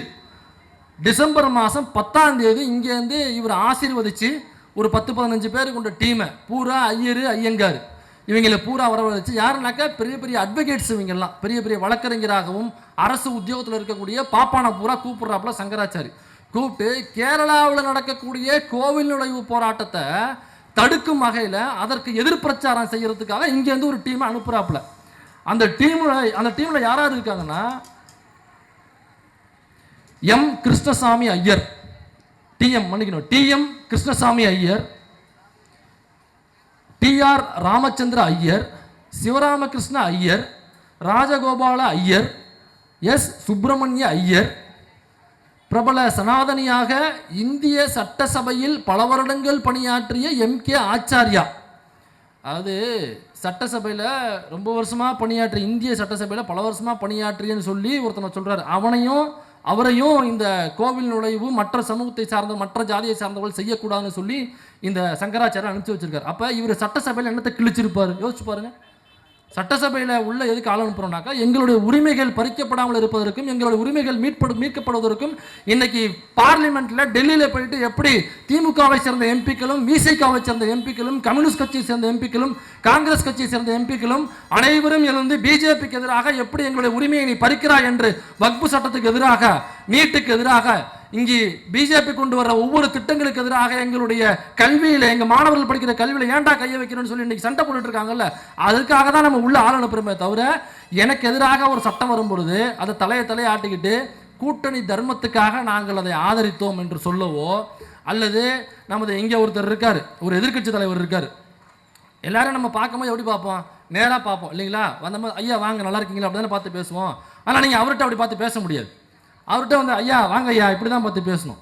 டிசம்பர் மாதம் 10ஆம் தேதி இங்கேருந்து இவர் ஆசீர்வதித்து ஒரு 10-15 பேர் கொண்ட டீமை பூரா ஐயங்கார் இவங்களை பூரா வரவழைச்சு, யாருனாக்கா பெரிய பெரிய அட்வொகேட்ஸ், இவங்கெல்லாம் பெரிய பெரிய வழக்கறிஞராகவும் அரசு உத்தியோகத்தில் இருக்கக்கூடிய பாப்பானை பூரா கூப்பிட்றாப்புல சங்கராச்சாரி கூப்பிட்டு கேரளாவில் நடக்கக்கூடிய கோவில் நுழைவு போராட்டத்தை தடுக்கும் வகையில் அதற்கு எதிர்பிரச்சாரம் செய்யறதுக்காக இங்கேருந்து ஒரு டீமை அனுப்புறாப்புல. அந்த டீமில் யாராவது இருக்காங்கன்னா, M Krishnaswami Iyer, TM Krishnaswami Iyer, TR Ramachandra Iyer, Sivaramakrishna Iyer, Rajagopala Iyer, S Subramania Iyer, பிரபல சனாதனியாக இந்திய சட்டசபையில் பல வருடங்கள் பணியாற்றிய எம்.கே. ஆச்சாரியா. அதாவது சட்டசபையில் ரொம்ப வருஷமாக பணியாற்றிய, இந்திய சட்டசபையில் பல வருஷமாக பணியாற்றியன்னு சொல்லி ஒருத்தனை சொல்கிறார். அவரையும் இந்த கோவில் நுழைவு மற்ற சமூகத்தை சார்ந்த மற்ற ஜாதியை சார்ந்தவர்கள் செய்யக்கூடாதுன்னு சொல்லி இந்த சங்கராச்சாரியர் அனுப்பிச்சு வச்சிருக்காரு. அப்போ இவர் சட்டசபையில் என்னத்தை கிழிச்சிருப்பார் யோசிச்சு பாருங்க. சட்டசபையில் உள்ள எதுக்கு ஆள் அனுப்புறோம்னாக்கா, எங்களுடைய உரிமைகள் பறிக்கப்படாமல் இருப்பதற்கும் எங்களுடைய உரிமைகள் மீட்கப்படுவதற்கும். இன்னைக்கு பார்லிமெண்ட்ல டெல்லியில் போயிட்டு எப்படி திமுகவை சேர்ந்த எம்பிக்களும் விசிகாவை சேர்ந்த எம்பிக்களும் கம்யூனிஸ்ட் கட்சியை சேர்ந்த எம்பிக்களும் காங்கிரஸ் கட்சியை சேர்ந்த எம்பிக்களும் அனைவரும் இருந்து பிஜேபிக்கு எதிராக எப்படி எங்களுடைய உரிமையை நீ பறிக்கிறாய் என்று வக்பு சட்டத்துக்கு எதிராக, நீட்டுக்கு எதிராக, இங்கே பிஜேபி கொண்டு வர ஒவ்வொரு திட்டங்களுக்கு எதிராக, எங்களுடைய கல்வியில் எங்கள் மாணவர்கள் படிக்கிற கல்வியில் ஏன்டா கையை வைக்கணும்னு சொல்லி இன்னைக்கு சண்டை போட்டுட்டு இருக்காங்கல்ல, அதுக்காக தான் நம்ம உள்ள ஆள் அனுப்புறோமே தவிர, எனக்கு எதிராக ஒரு சட்டம் வரும்பொழுது அதை தலையை ஆட்டிக்கிட்டு கூட்டணி தர்மத்துக்காக நாங்கள் அதை ஆதரித்தோம் என்று சொல்லவோ, அல்லது நமது இங்கே ஒருத்தர் இருக்கார், ஒரு எதிர்கட்சி தலைவர் இருக்கார், எல்லாரும் நம்ம பார்க்கும்போது எப்படி பார்ப்போம், நேராக பார்ப்போம் இல்லைங்களா, வந்தபோது ஐயா வாங்க நல்லா இருக்கீங்களா அப்படி தானே பார்த்து பேசுவோம். ஆனால் நீங்கள் அவர்கிட்ட அப்படி பார்த்து பேச முடியாது. அவர்கிட்ட வந்து ஐயா வாங்க ஐயா இப்படி தான் பார்த்து பேசணும்.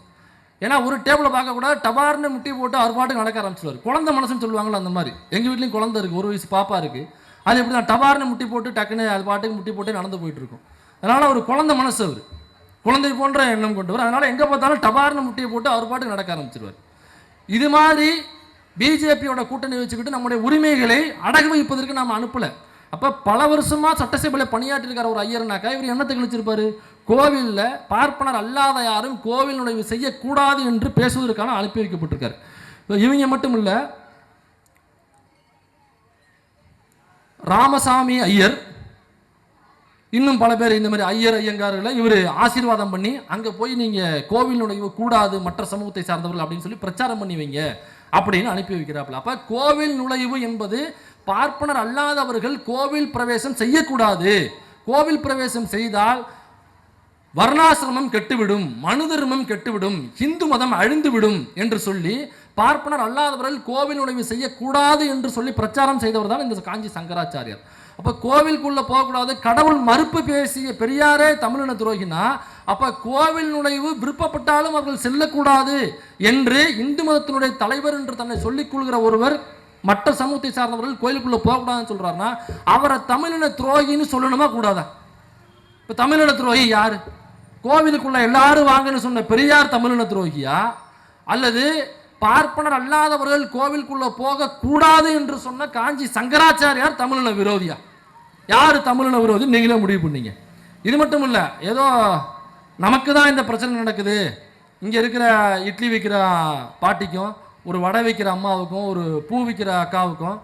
ஏன்னா ஒரு டேபிளை பார்க்கக்கூடாது, டபார்னு முட்டி போட்டு அவர் பாட்டுக்கு நடக்க ஆரம்பிச்சிடுவார். குழந்தை மனசுன்னு சொல்லுவாங்களா அந்த மாதிரி. எங்கள் வீட்லேயும் குழந்தை இருக்குது, 1 வயசு பாப்பா இருக்குது. அது எப்படி தான் டபார்னு முட்டி போட்டு டக்குன்னு அது பாட்டுக்கு முட்டி போட்டு நடந்து போயிட்டு இருக்கும். அதனால் ஒரு குழந்தை மனசு, அவர் குழந்தை போன்ற எண்ணம் கொண்டவர். அதனால் எங்கே பார்த்தாலும் டபார்னு முட்டியை போட்டு அவர் பாட்டுக்கு நடக்க ஆரம்பிச்சிடுவார். இது மாதிரி பிஜேபியோட கூட்டணி வச்சுக்கிட்டு நம்முடைய உரிமைகளை அடகு வைப்பதற்கு நாம் அனுப்பலை. அப்போ பல வருஷமாக சட்டசபையில் பணியாற்றிருக்கிற ஒரு ஐயர்னாக்கா இவர் என்னத்தை கழிச்சிருப்பார், கோவிலில் பார்ப்பனர் அல்லாத யாரும் கோவில் நுழைவு செய்யக்கூடாது என்று பேசுவதற்கான அனுப்பி வைக்கப்பட்டிருக்காரு. இவங்க மட்டும் இல்லை, ராமசாமி ஐயர், இன்னும் பல பேர் இந்த மாதிரி ஐயங்கார்களை இவர் ஆசீர்வாதம் பண்ணி அங்கே போய் நீங்கள் கோவில் நுழைவு கூடாது மற்ற சமூகத்தை சார்ந்தவர்கள் அப்படின்னு சொல்லி பிரச்சாரம் பண்ணி வைங்க அப்படின்னு அனுப்பி வைக்கிறாப்புல. அப்போ கோவில் நுழைவு என்பது பார்ப்பனர் அல்லாதவர்கள் கோவில் பிரவேசம் செய்யக்கூடாது, கோவில் பிரவேசம் செய்தால் வர்ணாசிரமம் கெட்டுவிடும், மனு தர்மம் கெட்டுவிடும், இந்து மதம் அழிந்துவிடும் என்று சொல்லி பார்ப்பனர் அல்லாதவர்கள் கோவில் நுழைவு செய்யக்கூடாது என்று சொல்லி பிரச்சாரம் செய்தவர் தான் இந்த காஞ்சி சங்கராச்சாரியர். அப்போ கோவிலுக்குள்ளே போகக்கூடாது, கடவுள் மறுப்பு பேசிய பெரியாரே தமிழின துரோகினா, அப்போ கோவில் நுழைவு விருப்பப்பட்டாலும் அவர்கள் செல்லக்கூடாது என்று இந்து மதத்தினுடைய தலைவர் என்று தன்னை சொல்லிக் கொள்கிற ஒருவர் மற்ற சமூகத்தை சார்ந்தவர்கள் கோயிலுக்குள்ளே போகக்கூடாதுன்னு சொல்கிறாருன்னா அவரை தமிழின துரோகின்னு சொல்லணுமா கூடாதா? இப்போ தமிழின துரோகி யார்? கோவிலுக்குள்ள எல்லாரும் வாங்கன்னு சொன்ன பெரியார் தமிழின துரோகியா, அல்லது பார்ப்பனர் அல்லாதவர்கள் கோவிலுக்குள்ள போக கூடாது என்று சொன்ன காஞ்சி சங்கராச்சாரியார் தமிழின விரோதியா? யார் தமிழின விரோதி? நீங்களே முடிவு பண்ணீங்க. இது மட்டும் இல்லை, ஏதோ நமக்கு தான் இந்த பிரச்சனை நடக்குது, இங்கே இருக்கிற இட்லி விற்கிற பாட்டிக்கும் ஒரு வடை விற்கிற அம்மாவுக்கும் ஒரு பூ விற்கிற அக்காவுக்கும்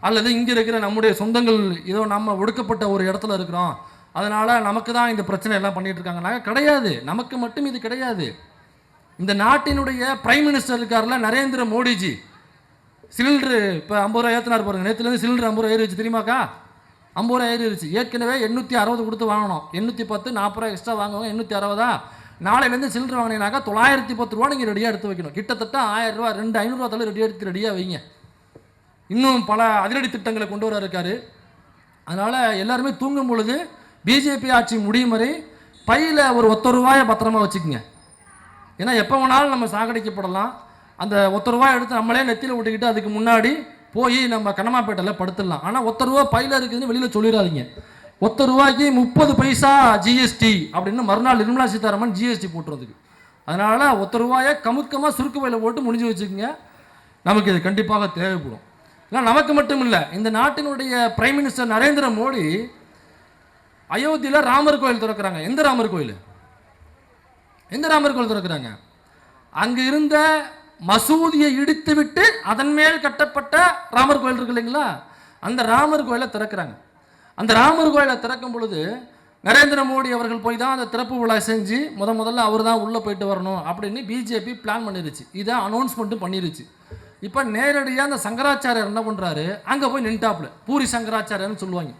அல்லது இங்கே இருக்கிற நம்முடைய சொந்தங்கள் ஏதோ நம்ம ஒடுக்கப்பட்ட ஒரு இடத்துல இருக்கிறோம் அதனால் நமக்கு தான் இந்த பிரச்சனை எல்லாம் பண்ணிகிட்டு இருக்காங்க. கிடையாது, நமக்கு மட்டும் இது கிடையாது. இந்த நாட்டினுடைய பிரைம் மினிஸ்டர் இருக்கார்ல நரேந்திர மோடிஜி, சிலிண்டரு இப்போ 50 ரூபா ஏற்றினார் பாருங்க. நேற்றுலேருந்து சிலிண்டர் 50 ரூபா ஏறிடுச்சு தெரியுமாக்கா? 50 ரூபா ஏறிடுச்சு. ஏற்கனவே 860 கொடுத்து வாங்கணும், 810 40 ரூபா எக்ஸ்ட்ரா வாங்குவாங்க, 860. நாளையிலேருந்து சிலிண்டர் வாங்கினீங்கன்னாக்கா 910 ரூபா நீங்கள் ரெடியாக எடுத்து வைக்கணும். கிட்டத்தட்ட 1000 ரூபா 500 ரூபா தலை ரெடியாக வைங்க. இன்னும் பல அதிரடி திட்டங்களை கொண்டு வர இருக்காரு. அதனால் எல்லாருமே தூங்கும் பொழுது பிஜேபி ஆட்சி முடியும் வரை பையில் ஒரு 1 ரூபாயை பத்திரமா வச்சுக்கோங்க. ஏன்னா எப்போ வேணாலும் நம்ம சாகடிக்கப்படலாம். அந்த 1 ரூபாய் எடுத்து நம்மளே நெத்தியில் விட்டுக்கிட்டு அதுக்கு முன்னாடி போய் நம்ம கண்ணமாப்பேட்டையில் படுத்துடலாம். ஆனால் 1 ரூபா பையில் இருக்குதுன்னு வெளியில் சொல்லிடாதீங்க. 1 ரூபாய்க்கு 30 பைசா ஜிஎஸ்டி அப்படின்னு மறுநாள் நிர்மலா சீதாராமன் ஜிஎஸ்டி போட்டுறதுக்கு. அதனால் 1 ரூபாயை கமுக்கமாக சுருக்கு பையில் போட்டு முடிஞ்சு வச்சுக்கோங்க. நமக்கு இது கண்டிப்பாக தேவைப்படும். இல்லை நமக்கு மட்டும் இல்லை, இந்த நாட்டினுடைய பிரைம் மினிஸ்டர் நரேந்திர மோடி அயோத்தியில் ராமர் கோயில் திறக்கிறாங்க. எந்த ராமர் கோயில்? எந்த ராமர் கோயில் திறக்கிறாங்க? அங்கு இருந்த மசூதியை இடித்து விட்டு அதன் மேல் கட்டப்பட்ட ராமர் கோயில் இருக்கு இல்லைங்களா, அந்த ராமர் கோயிலை திறக்கிறாங்க. அந்த ராமர் கோயிலை திறக்கும் பொழுது நரேந்திர மோடி அவர்கள் போய் தான் அந்த திறப்பு விழா செஞ்சு முதல்ல அவர் தான் உள்ளே போயிட்டு வரணும் அப்படின்னு பிஜேபி பிளான் பண்ணிருச்சு. இதை அனௌன்ஸ்மெண்ட்டும் பண்ணிருச்சு. இப்போ நேரடியாக அந்த சங்கராச்சாரியர் என்ன பண்ணுறாரு, அங்கே போய் நின்ட்டாப்புல, பூரி சங்கராச்சாரியர்னு சொல்லுவாங்க.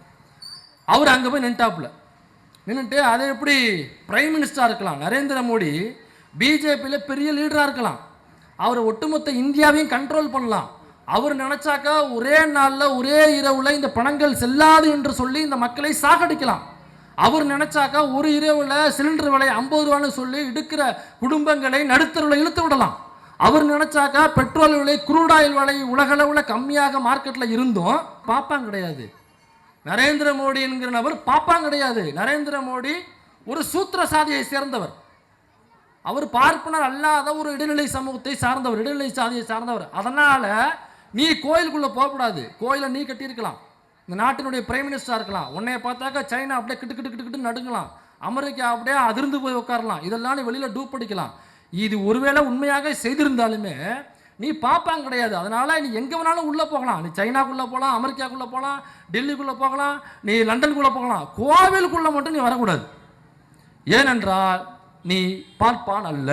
அவர் அங்கே போய் நின்ட்டாப்புல நின்றுட்டு அதை எப்படி பிரைம் மினிஸ்டராக இருக்கலாம், நரேந்திர மோடி பிஜேபியில் பெரிய லீடராக இருக்கலாம், அவர் ஒட்டுமொத்த இந்தியாவையும் கண்ட்ரோல் பண்ணலாம். அவர் நினைச்சாக்கா ஒரே நாளில் ஒரே இரவில் இந்த பணங்கள் செல்லாது என்று சொல்லி இந்த மக்களை சாகடிக்கலாம். அவர் நினைச்சாக்கா ஒரு இரவில் சிலிண்டர் விலை 50 ரூபான்னு சொல்லி எடுக்கிற குடும்பங்களை நடுத்தருவில் இழுத்து விடலாம். அவர் நினைச்சாக்கா பெட்ரோல் விலை, குரூட் ஆயில் விலை உலகளவில் கம்மியாக மார்க்கெட்டில் இருந்தும் பாப்பாங்க கிடையாது. நரேந்திர மோடி என்கிற நபர் பாப்பாங்க கிடையாது. நரேந்திர மோடி ஒரு சூத்திர சாதியை சேர்ந்தவர். அவர் பார்ப்பனர் அல்லாத ஒரு இடைநிலை சமூகத்தை சார்ந்தவர், இடைநிலை சாதியை சார்ந்தவர். அதனால நீ கோயிலுக்குள்ள போகக்கூடாது. கோயிலை நீ கட்டியிருக்கலாம், இந்த நாட்டினுடைய பிரைம் மினிஸ்டராக இருக்கலாம். உன்னைய பார்த்தாக்கா சைனா அப்படியே கிட்டு கிட்டு கிட்டு கிட்டு நடுங்கலாம், அமெரிக்கா அப்படியே அதிர்ந்து போய் உட்காரலாம், இதெல்லாம் நீ வெளியில் டூப் அடிக்கலாம். இது ஒருவேளை உண்மையாக செய்திருந்தாலுமே நீ பாப்பாங்க கிடையாது. அதனால நீ எங்கே வேணாலும் உள்ளே போகலாம். நீ சைனாக்குள்ளே போகலாம், அமெரிக்காக்குள்ளே போகலாம், டெல்லிக்குள்ளே போகலாம், நீ லண்டனுக்குள்ளே போகலாம். கோவிலுக்குள்ளே மட்டும் நீ வரக்கூடாது. ஏனென்றால் நீ பார்ப்பான் அல்ல.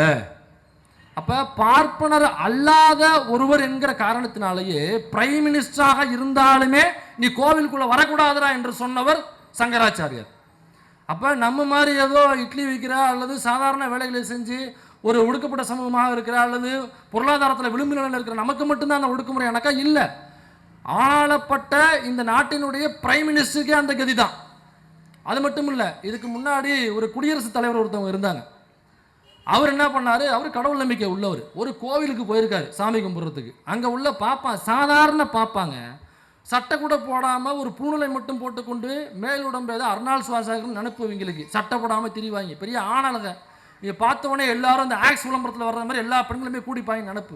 அப்போ பார்ப்பனர் அல்லாத ஒருவர் என்கிற காரணத்தினாலேயே பிரைம் மினிஸ்டராக இருந்தாலுமே நீ கோவிலுக்குள்ளே வரக்கூடாதுரா என்று சொன்னவர் சங்கராச்சாரியார். அப்போ நம்ம மாதிரி ஏதோ இட்லி விற்கிற அல்லது சாதாரண வேலைகளை செஞ்சு ஒரு ஒடுக்கப்பட்ட சமூகமாக இருக்கிற அல்லது பொருளாதாரத்தில் விளிம்பு நிலையில் இருக்கிற நமக்கு மட்டும்தான் அந்த ஒடுக்குமுறை எனக்கா இல்லை. ஆளப்பட்ட இந்த நாட்டினுடைய பிரைம் மினிஸ்டருக்கே அந்த கதி தான். அது மட்டும் இல்லை, இதுக்கு முன்னாடி ஒரு குடியரசுத் தலைவர் ஒருத்தவங்க இருந்தாங்க. அவர் என்ன பண்ணார், அவர் கடவுள் நம்பிக்கை உள்ளவர். ஒரு கோவிலுக்கு போயிருக்காரு சாமி கும்பிட்றதுக்கு. அங்கே உள்ள பாப்பான் சாதாரண பாப்பாங்க, சட்டை கூட போடாமல் ஒரு பூணலை மட்டும் போட்டுக்கொண்டு மேல் உடம்பு ஏதோ அர்னால் சுவாசகர்னு நினைப்புவங்களுக்கு சட்டை போடாமல் திரிவாங்க. பெரிய ஆணழக இதை பார்த்தவொடனே எல்லாரும் அந்த ஆக்ஸ் விளம்பரத்தில் வர்ற மாதிரி எல்லா பெண்களுமே கூடிப்பாங்க நினப்பு.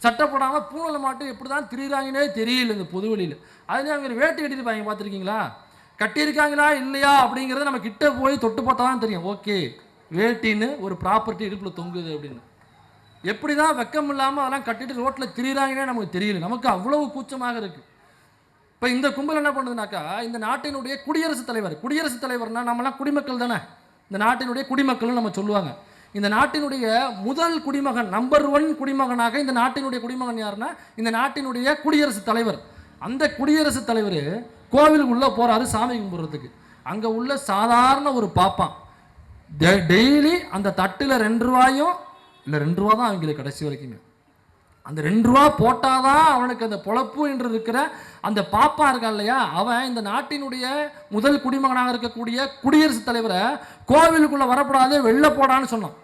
சட்டை போடாமல் பூணலை மாட்டு எப்படி தான் திரிகிறாங்கன்னே தெரியல இந்த பொதுவெளியில். அதுலேயும் அவங்க வேட்டி கட்டியிருப்பாங்க, பார்த்துருக்கீங்களா? கட்டியிருக்காங்களா இல்லையா அப்படிங்கிறத நம்ம கிட்ட போய் தொட்டு பார்த்தா தான் தெரியும். ஓகே, வேட்டின்னு ஒரு ப்ராப்பர்ட்டி இடுப்பில் தொங்குது அப்படின்னு. எப்படி தான் வெக்கம் இல்லாமல் அதெல்லாம் கட்டிட்டு ரோட்டில் திரிகிறாங்கன்னே நமக்கு தெரியல. நமக்கு அவ்வளவு கூச்சமாக இருக்குது. இப்போ இந்த கும்பல் என்ன பண்ணுதுனாக்கா, இந்த நாட்டினுடைய குடியரசுத் தலைவர்னா நம்மளாம் குடிமக்கள் தானே, இந்த நாட்டினுடைய குடிமக்கள்னு நம்ம சொல்லுவாங்க. இந்த நாட்டினுடைய முதல் குடிமகன், நம்பர் 1 குடிமகனாக இந்த நாட்டினுடைய குடிமகன் யாருன்னா இந்த நாட்டினுடைய குடியரசுத் தலைவர். அந்த குடியரசுத் தலைவர் கோவிலுக்கு உள்ளே போகிறாரு சாமி கும்பிட்றதுக்கு. அங்கே உள்ள சாதாரண ஒரு பாப்பான் டெய்லி அந்த தட்டில் 2 ரூபாயும் இல்லை 2 ரூபா தான் அவங்களுக்கு கடைசி வரைக்குமே. அந்த 2 ரூபா போட்டாதான் அவனுக்கு அந்த பொழப்பு என்று இருக்கிற அந்த பாப்பா இருக்கா இல்லையா, அவன் இந்த நாட்டினுடைய முதல் குடிமகனாக இருக்கக்கூடிய குடியரசுத் தலைவரை கோவிலுக்குள்ளே வரப்படாது வெளில போடான்னு சொன்னான்.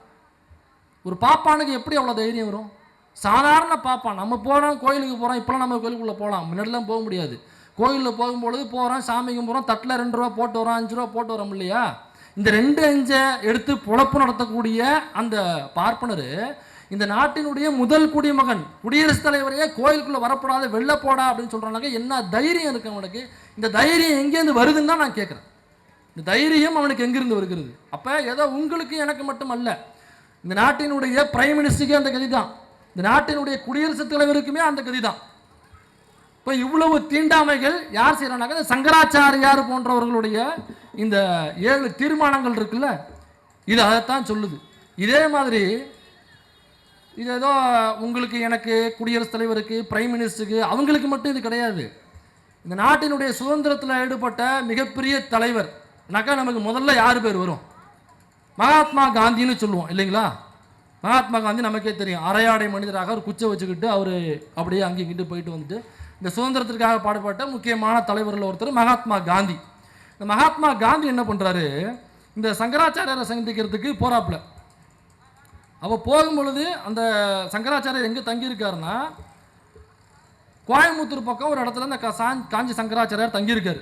ஒரு பாப்பானுக்கு எப்படி அவ்வளோ தைரியம் வரும்? சாதாரண பாப்பான். நம்ம போகிறோம் கோயிலுக்கு போகிறோம், இப்போலாம் நம்ம கோயிலுக்குள்ளே போகலாம், முன்னாடிலாம் போக முடியாது. கோயிலில் போகும்பொழுது போகிறோம், சாமி கும்பிட்றோம், தட்டில் 2 ரூபா போட்டு வரோம், 5 ரூபா போட்டு வரோம் இல்லையா. இந்த 2 5 எடுத்து பொழப்பு நடத்தக்கூடிய அந்த பார்ப்பனர் இந்த நாட்டினுடைய முதல் குடிமகன் குடியரசுத் தலைவரையே கோயிலுக்குள்ள வரப்படாத வெளில போடா அப்படின்னு சொல்றாங்க. என்ன தைரியம் இருக்கு அவனுக்கு? இந்த தைரியம் எங்கேருந்து வருதுன்னு தான் நான் கேட்குறேன். இந்த தைரியம் அவனுக்கு எங்கிருந்து வருகிறது? அப்போ ஏதோ உங்களுக்கு எனக்கு மட்டும் அல்ல, இந்த நாட்டினுடைய பிரைம் மினிஸ்டருக்கே அந்த கதி தான், இந்த நாட்டினுடைய குடியரசுத் தலைவருக்குமே அந்த கதி தான். இப்போ இவ்வளவு தீண்டாமைகள் யார் செய்யறாங்க? இந்த சங்கராச்சாரியார் போன்றவர்களுடைய இந்த 7 தீர்மானங்கள் இருக்குல்ல, இது அதைத்தான் சொல்லுது. இதே மாதிரி இது ஏதோ உங்களுக்கு எனக்கு குடியரசுத் தலைவருக்கு பிரைம் மினிஸ்டருக்கு அவங்களுக்கு மட்டும் இது கிடையாது. இந்த நாட்டினுடைய சுதந்திரத்தில் ஈடுபட்ட மிகப்பெரிய தலைவர் நமக்கு முதல்ல யார் பேர் வரும்? மகாத்மா காந்தின்னு சொல்லுவோம் இல்லைங்களா? மகாத்மா காந்தி நமக்கே தெரியும், அரையாடை மனிதராக ஒரு குச்சை வச்சுக்கிட்டு அவர் அப்படியே அங்கிட்டு போயிட்டு வந்துட்டு இந்த சுதந்திரத்திற்காக பாடுபட்ட முக்கியமான தலைவர்கள் ஒருத்தர் மகாத்மா காந்தி. இந்த மகாத்மா காந்தி என்ன பண்ணுறாரு, இந்த சங்கராச்சாரியரை சந்திக்கிறதுக்கு போறாப்புல. அப்போ போகும்பொழுது அந்த சங்கராச்சாரியர் எங்கே தங்கியிருக்காருன்னா, கோயம்புத்தூர் பக்கம் ஒரு இடத்துல இந்த காஞ்சி சங்கராச்சாரியார் தங்கியிருக்காரு.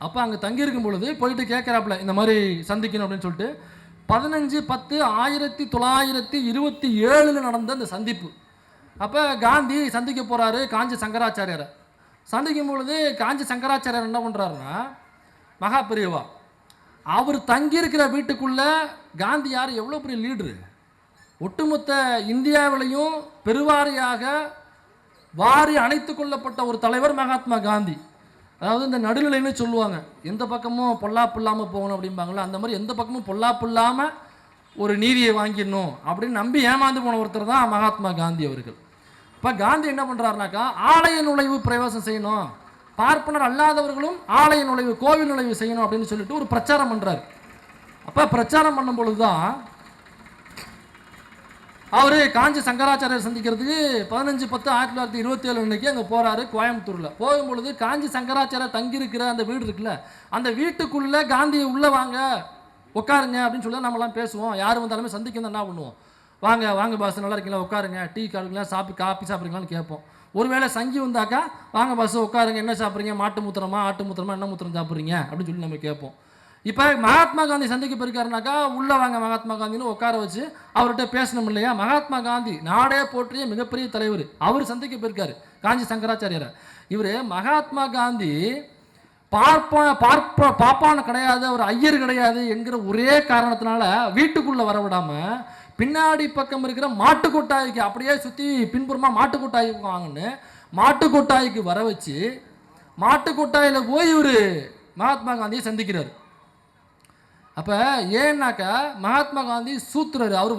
அப்போ அங்கே தங்கியிருக்கும் பொழுது போயிட்டு கேட்குறாப்புல, இந்த மாதிரி சந்திக்கணும் அப்படின்னு சொல்லிட்டு 15/10/1927 நடந்த இந்த சந்திப்பு. அப்போ காந்தி சந்திக்க போகிறாரு காஞ்சி சங்கராச்சாரியாரை. சந்திக்கும் பொழுது காஞ்சி சங்கராச்சாரியார் என்ன பண்ணுறாருன்னா, மகா பெரியவா அவர் தங்கியிருக்கிற வீட்டுக்குள்ளே காந்தி யார் எவ்வளோ பெரிய லீடரு, ஒட்டுமொத்த இந்தியாவிலையும் பெருவாரியாக வாரி அணைத்து கொள்ளப்பட்ட ஒரு தலைவர் மகாத்மா காந்தி. அதாவது இந்த நடுநிலைன்னு சொல்லுவாங்க, எந்த பக்கமும் பொல்லாப்பு இல்லாமல் போகணும் அப்படிம்பாங்களா, அந்த மாதிரி எந்த பக்கமும் பொல்லாப்பு இல்லாமல் ஒரு நீதியை வாங்கிடணும் அப்படின்னு நம்பி ஏமாந்து போன ஒருத்தர் தான் மகாத்மா காந்தி அவர்கள். இப்போ காந்தி என்ன பண்ணுறாருனாக்கா, ஆலய நுழைவு பிரவேசம் செய்யணும், பார்ப்பனர் அல்லாதவர்களும் ஆலய நுழைவு கோவில் நுழைவு செய்யணும் அப்படின்னு சொல்லிட்டு ஒரு பிரச்சாரம் பண்ணுறாரு. அப்போ பிரச்சாரம் பண்ணும் பொழுது தான் அவர் காஞ்சி சங்கராச்சாரியர் சந்திக்கிறதுக்கு 15/10/1927 அன்னைக்கு அங்கே போகிறாரு கோயம்புத்தூரில். போகும்பொழுது காஞ்சி சங்கராச்சாரியர் தங்கியிருக்கிற அந்த வீடு இருக்குல்ல, அந்த வீட்டுக்குள்ளே காந்தியை உள்ளே வாங்க உட்காருங்க அப்படின்னு சொல்லி நம்மளாம் பேசுவோம். யார் வந்தாலுமே சந்திக்க என்ன பண்ணுவோம், வாங்க வாங்க பாஸ் நல்லா இருக்கீங்களா, உட்காருங்க, டீ காடுங்களா, காப்பி சாப்பிட்றீங்களான்னு கேட்போம். ஒருவேளை சங்கி வந்தாக்கா, வாங்க பஸ் உட்காருங்க, என்ன சாப்பிட்றீங்க, மாட்டு மூத்திரமா ஆட்டு மூத்திரமா என்ன மூத்திரம் சாப்பிட்றீங்க அப்படின்னு சொல்லி நம்ம கேட்போம். இப்போ மகாத்மா காந்தி சந்திக்க போயிருக்காருனாக்கா, உள்ளே வாங்க மகாத்மா காந்தின்னு உட்கார வச்சு அவர்கிட்ட பேசணும் இல்லையா? மகாத்மா காந்தி நாடே போற்றிய மிகப்பெரிய தலைவர், அவர் சந்திக்க போயிருக்காரு காஞ்சி சங்கராச்சாரியரை. இவர் மகாத்மா காந்தி பாப்பான கிடையாது, அவர் ஐயர் கிடையாது என்கிற ஒரே காரணத்தினால வீட்டுக்குள்ளே வரவிடாமல் பின்னாடி பக்கம் இருக்கிற மாட்டுக்கொட்டாய்க்கு அப்படியே சுற்றி பின்புறமாக மாட்டுக்கொட்டாய்க்கு வாங்கன்னு மாட்டுக்கொட்டாய்க்கு வர வச்சு மாட்டுக்கொட்டாயில் போய் இவர் மகாத்மா காந்தியை சந்திக்கிறார். அப்போ ஏன்னாக்கா மகாத்மா காந்தி சூத்திரர், அவர்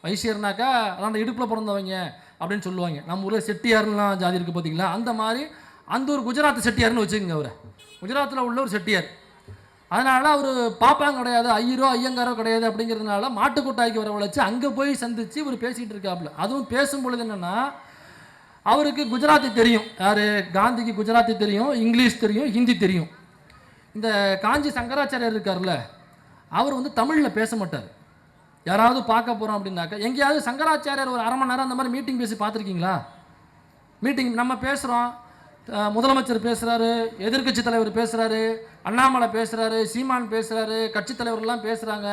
வைசியர்னாக்கா அந்த இடுப்பில் பிறந்தவங்க அப்படின்னு சொல்லுவாங்க. நம்ம ஊரில் செட்டியார்லாம் ஜாதி இருக்குது பார்த்தீங்களா, அந்த மாதிரி அந்த ஒரு குஜராத் செட்டியார்னு வச்சுக்கோங்க. அவர் குஜராத்தில் உள்ள ஒரு செட்டியார். அதனால் அவர் பாப்பாங்க கிடையாது, ஐயரோ ஐயங்காரோ கிடையாது அப்படிங்கிறதுனால மாட்டுக்கொட்டாய்க்கு வரவழைச்சு அங்கே போய் சந்தித்து இவர் பேசிகிட்டு இருக்காப்புல. அதுவும் பேசும்பொழுது என்னென்னா, அவருக்கு குஜராத்தி தெரியும், யார் காந்திக்கு குஜராத்தி தெரியும், இங்கிலீஷ் தெரியும், ஹிந்தி தெரியும். இந்த காஞ்சி சங்கராச்சாரியர் இருக்கார்ல, அவர் வந்து தமிழில் பேச மாட்டார். யாராவது பார்க்க போகிறோம் அப்படின்னாக்கா, எங்கேயாவது சங்கராச்சாரியர் ஒரு அரை மணி நேரம் அந்த மாதிரி மீட்டிங் பேசி பார்த்துருக்கீங்களா? மீட்டிங் நம்ம பேசுகிறோம், முதலமைச்சர் பேசுகிறாரு, எதிர்கட்சி தலைவர் பேசுகிறாரு, அண்ணாமலை பேசுகிறாரு, சீமான் பேசுகிறாரு, கட்சி தலைவர்கள்லாம் பேசுகிறாங்க.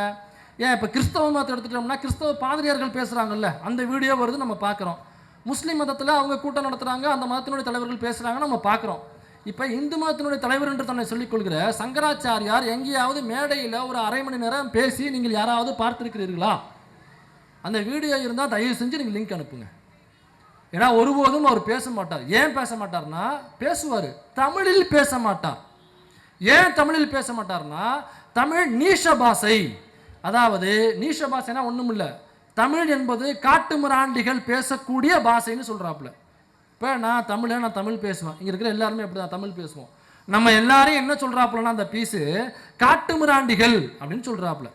ஏன் இப்போ கிறிஸ்தவ மதத்தை எடுத்துட்டோம்னா கிறிஸ்தவ பாதிரியார்கள் பேசுகிறாங்கல்ல, அந்த வீடியோ வருது நம்ம பார்க்குறோம். முஸ்லீம் மதத்தில் அவங்க கூட்டம் நடத்துகிறாங்க, அந்த மதத்தினுடைய தலைவர்கள் பேசுகிறாங்க நம்ம பார்க்குறோம். இப்போ இந்து மதத்தினுடைய தலைவர் என்று தன்னை சொல்லிக்கொள்கிற சங்கராச்சாரியார் எங்கேயாவது மேடையில் ஒரு அரை மணி நேரம் பேசி நீங்கள் யாராவது பார்த்துருக்கிறீர்களா? அந்த வீடியோ இருந்தால் தயவு செஞ்சு நீங்கள் லிங்க் அனுப்புங்க. ஏன்னா ஒருபோதும் அவர் பேச மாட்டார். ஏன் பேச மாட்டார்னா, பேசுவார், தமிழில் பேச மாட்டார். ஏன் தமிழில் பேச மாட்டார்னா, தமிழ் நீஷ பாஷை. அதாவது நீஷ பாஷைனா ஒன்றும் இல்லை, தமிழ் என்பது காட்டு மிராண்டிகள் பேசக்கூடிய பாஷைன்னு சொல்கிறாப்புல. இப்போ நான் தமிழ் பேசுவேன், இங்கே இருக்கிற எல்லாருமே அப்படி தான் தமிழ் பேசுவோம். நம்ம எல்லாரையும் என்ன சொல்கிறாப்புலன்னா, அந்த பீஸு காட்டு மிராண்டிகள் அப்படின்னு சொல்கிறாப்புல.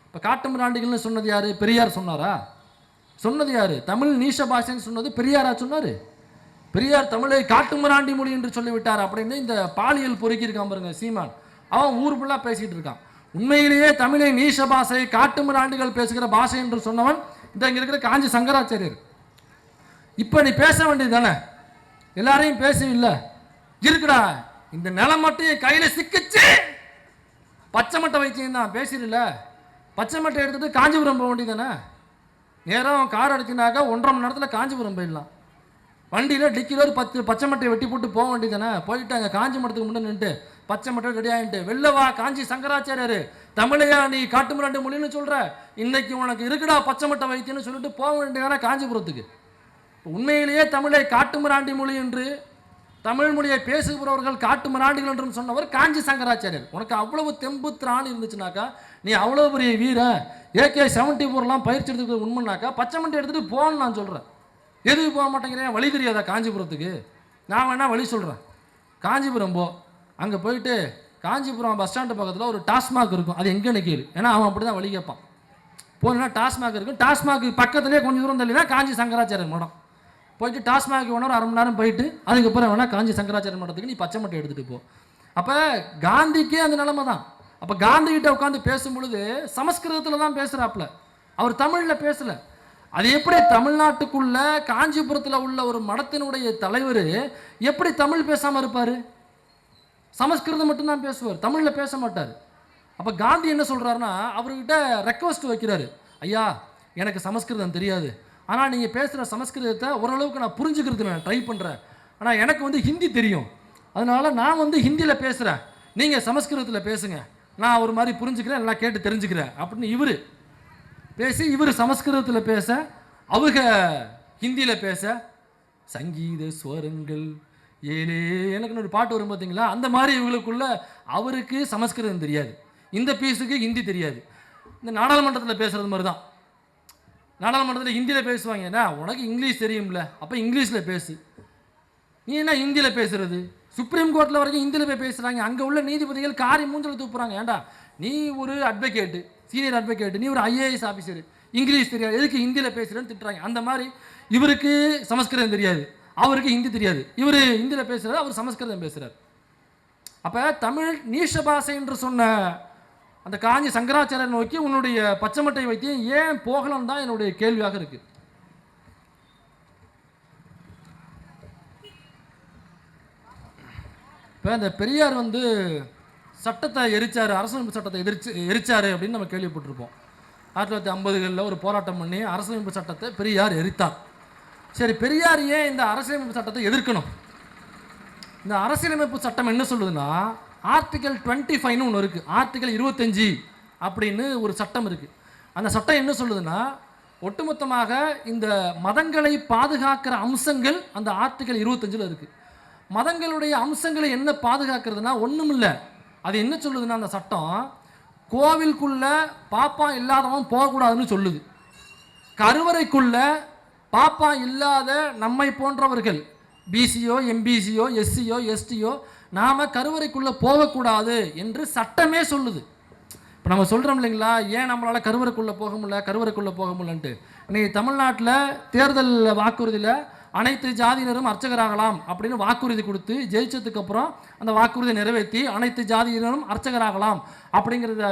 இப்போ காட்டு மிராண்டிகள்னு சொன்னது யார்? பெரியார் சொன்னாரா? சொன்னது யார்? தமிழ் நீஷ பாஷைன்னு சொன்னது பெரியாரா சொன்னார்? பெரியார் தமிழை காட்டு மிராண்டி மொழி என்று சொல்லிவிட்டார் அப்படின்னு இந்த பாலியல் பொறுக்கியிருக்கான் பாருங்க சீமான், அவன் ஊர் ஃபுல்லாக பேசிகிட்டு இருக்கான். உண்மையிலேயே தமிழை நீஷ பாஷை காட்டு மிராண்டிகள் பேசுகிற பாஷை என்று சொன்னவன் இந்த இங்கே இருக்கிற காஞ்சி சங்கராச்சாரியர். இப்போ நீ பேச வேண்டியது தானே, எல்லாரையும் பேசவில்லை இருக்குடா, இந்த நிலம் மட்டும் என் கையில் சிக்கிச்சு, பச்சை மட்டை வைத்தியம் தான் பேசிடல, பச்சை மட்டை எடுத்துட்டு காஞ்சிபுரம் போக வேண்டியது தானே. நேரம் கார் அடிச்சுனாக்கா 1.5 மணி நேரத்தில் காஞ்சிபுரம் போயிடலாம். வண்டியில் டிக்கியில் ஒரு 10 பச்சை மட்டையை வெட்டி போட்டு போக வேண்டியதானே. போயிட்டு அங்கே காஞ்சி மரத்துக்கு முன்னாடி நின்றுட்டு பச்சை மட்டை ரெடி ஆகிட்டு வெளில வா காஞ்சி சங்கராச்சாரியார் தமிழையா நீ காட்டுமிராண்டி மொழின்னு சொல்கிற, இன்னைக்கு உனக்கு இருக்குடா பச்சை மட்டை வைத்தியன்னு சொல்லிட்டு போக வேண்டியதானே காஞ்சிபுரத்துக்கு. உண்மையிலேயே தமிழை காட்டுமிராண்டி மொழி என்று தமிழ் மொழியை பேசுகிறவர்கள் காட்டுமிராண்டிகள் என்றும் சொன்னவர் காஞ்சி சங்கராச்சாரியர். உனக்கு அவ்வளவு தெம்பு திராணி இருந்துச்சுனாக்கா, நீ அவ்வளோ பெரிய வீர AK-74 பயிற்சி எடுத்துக்கிறது உண்மைனாக்கா பச்சை மட்டை எடுத்துகிட்டு போன்னு நான் சொல்கிறேன். எதுக்கு போக மாட்டேங்கிறேன்? வழி தெரியாதா காஞ்சிபுரத்துக்கு? நான் வேணா வழி சொல்கிறேன். காஞ்சிபுரம் போ, அங்கே போயிட்டு காஞ்சிபுரம் பஸ் ஸ்டாண்டு பக்கத்தில் ஒரு டாஸ்மாக் இருக்கும். அது எங்கேன்னு கேளு, ஏன்னா அவன் அப்படி தான் வழி கேட்பான். போனா டாஸ்மாக் இருக்கும், டாஸ்மாக் பக்கத்துலேயே கொஞ்சம் தூரம் தள்ளினா காஞ்சி சங்கராச்சாரியர் மடம். போயிட்டு டாஸ்மாக் வேணும் ஒரு 1/2 மணி நேரம் போயிட்டு அதுக்கப்புறம் வேணா காஞ்சி சங்கராச்சாரிய மடத்துக்கு நீ பச்சை மட்டை எடுத்துகிட்டு போ. அப்போ காந்திக்கே அந்த நிலைமை தான். அப்போ காந்தி கிட்ட உட்காந்து பேசும் பொழுது சமஸ்கிருதத்தில் தான் பேசுகிறாப்புல, அவர் தமிழில் பேசலை. அது எப்படி தமிழ்நாட்டுக்குள்ள காஞ்சிபுரத்தில் உள்ள ஒரு மடத்தினுடைய தலைவர் எப்படி தமிழ் பேசாமல் இருப்பார்? சமஸ்கிருதம் மட்டும்தான் பேசுவார், தமிழில் பேச மாட்டார். அப்போ காந்தி என்ன சொல்கிறாருன்னா, அவர்கிட்ட ரெக்வஸ்ட் வைக்கிறாரு, ஐயா எனக்கு சமஸ்கிருதம் தெரியாது, ஆனால் நீங்கள் பேசுகிற சமஸ்கிருதத்தை ஓரளவுக்கு நான் புரிஞ்சுக்கிறதுக்கு நான் ட்ரை பண்ணுறேன், ஆனால் எனக்கு ஹிந்தி தெரியும், அதனால் நான் ஹிந்தியில் பேசுகிறேன், நீங்கள் சமஸ்கிருதத்தில் பேசுங்க, நான் ஒரு மாதிரி புரிஞ்சுக்கிறேன், எல்லாம் கேட்டு தெரிஞ்சுக்கிறேன் அப்படின்னு இவர் பேசி, இவர் சமஸ்கிருதத்தில் பேச, அவங்க ஹிந்தியில் பேச, சங்கீத ஸ்வரங்கள் ஏலே எனக்கு ஒரு பாட்டு வரும் பார்த்தீங்களா, அந்த மாதிரி இவங்களுக்குள்ள அவருக்கு சமஸ்கிருதம் தெரியாது, இந்த பீஸுக்கு ஹிந்தி தெரியாது. இந்த நாடாளுமன்றத்தில் பேசுகிறது மாதிரி தான். நாடாளுமன்றத்தில் ஹிந்தியில் பேசுவாங்க, ஏன்னா உனக்கு இங்கிலீஷ் தெரியும்ல, அப்போ இங்கிலீஷில் பேசு, நீ என்ன ஹிந்தியில் பேசுறது? சுப்ரீம் கோர்ட்டில் வரைக்கும் ஹிந்தியில் போய் பேசுகிறாங்க, அங்கே உள்ள நீதிபதிகள் காரி மூஞ்சில் தூப்புறாங்க. ஏண்டா நீ ஒரு அட்வொகேட்டு, சீனியர் அட்வொகேட்டு, நீ ஒரு IAS ஆஃபீஸர், இங்கிலீஷ் தெரியாது, எதுக்கு ஹிந்தியில் பேசுகிறேன்னு திட்டுறாங்க. அந்த மாதிரி இவருக்கு சமஸ்கிருதம் தெரியாது, அவருக்கு ஹிந்தி தெரியாது, இவர் ஹிந்தியில் பேசுகிறார், அவர் சமஸ்கிருதம் பேசுகிறார். அப்போ தமிழ் நீஷ பாஷை என்று சொன்ன அந்த காஞ்சி சங்கராச்சாரியர் நோக்கி உன்னுடைய பச்சை மட்டை வைத்தியம் ஏன் போகலன்னு தான் என்னுடைய கேள்வியாக இருக்குது. இப்போ இந்த பெரியார் சட்டத்தை எரிச்சார், அரசியலமைப்பு சட்டத்தை எரிச்சார் அப்படின்னு நம்ம கேள்விப்பட்டிருப்போம். 1950களில் ஒரு போராட்டம் பண்ணி அரசியலமைப்பு சட்டத்தை பெரியார் எரித்தார். சரி, பெரியார் ஏன் இந்த அரசியலமைப்பு சட்டத்தை எதிர்க்கணும்? இந்த அரசியலமைப்பு சட்டம் என்ன சொல்லுதுன்னா, ஆர்டிகல் 25ன்னு ஒன்று இருக்குது, ஆர்டிகல் 25 அப்படின்னு ஒரு சட்டம் இருக்குது. அந்த சட்டம் என்ன சொல்லுதுன்னா, ஒட்டுமொத்தமாக இந்த மதங்களை பாதுகாக்கிற அம்சங்கள் அந்த ஆர்டிகல் 25ல் இருக்குது. மதங்களுடைய அம்சங்களை என்ன பாதுகாக்கிறதுனா ஒன்றும் இல்லை. அது என்ன சொல்லுதுன்னா, அந்த சட்டம் கோவிலுக்குள்ள பாப்பா இல்லாதவன் போகக்கூடாதுன்னு சொல்லுது. கருவறைக்குள்ள பாப்பா இல்லாத நம்மை போன்றவர்கள் BCயோ MBCயோ SCயோ STயோ நாம் கருவறைக்குள்ளே போகக்கூடாது என்று சட்டமே சொல்லுது. இப்போ நம்ம சொல்கிறோம் இல்லைங்களா, ஏன் நம்மளால் கருவறைக்குள்ளே போக முடியலன்ட்டு. இன்னைக்கு தமிழ்நாட்டில் தேர்தல் வாக்குறுதியில் அனைத்து ஜாதியினரும் அர்ச்சகராகலாம் அப்படின்னு வாக்குறுதி கொடுத்து ஜெயிச்சதுக்கப்புறம் அந்த வாக்குறுதியை நிறைவேற்றி அனைத்து ஜாதியினரும் அர்ச்சகராகலாம் அப்படிங்கிறத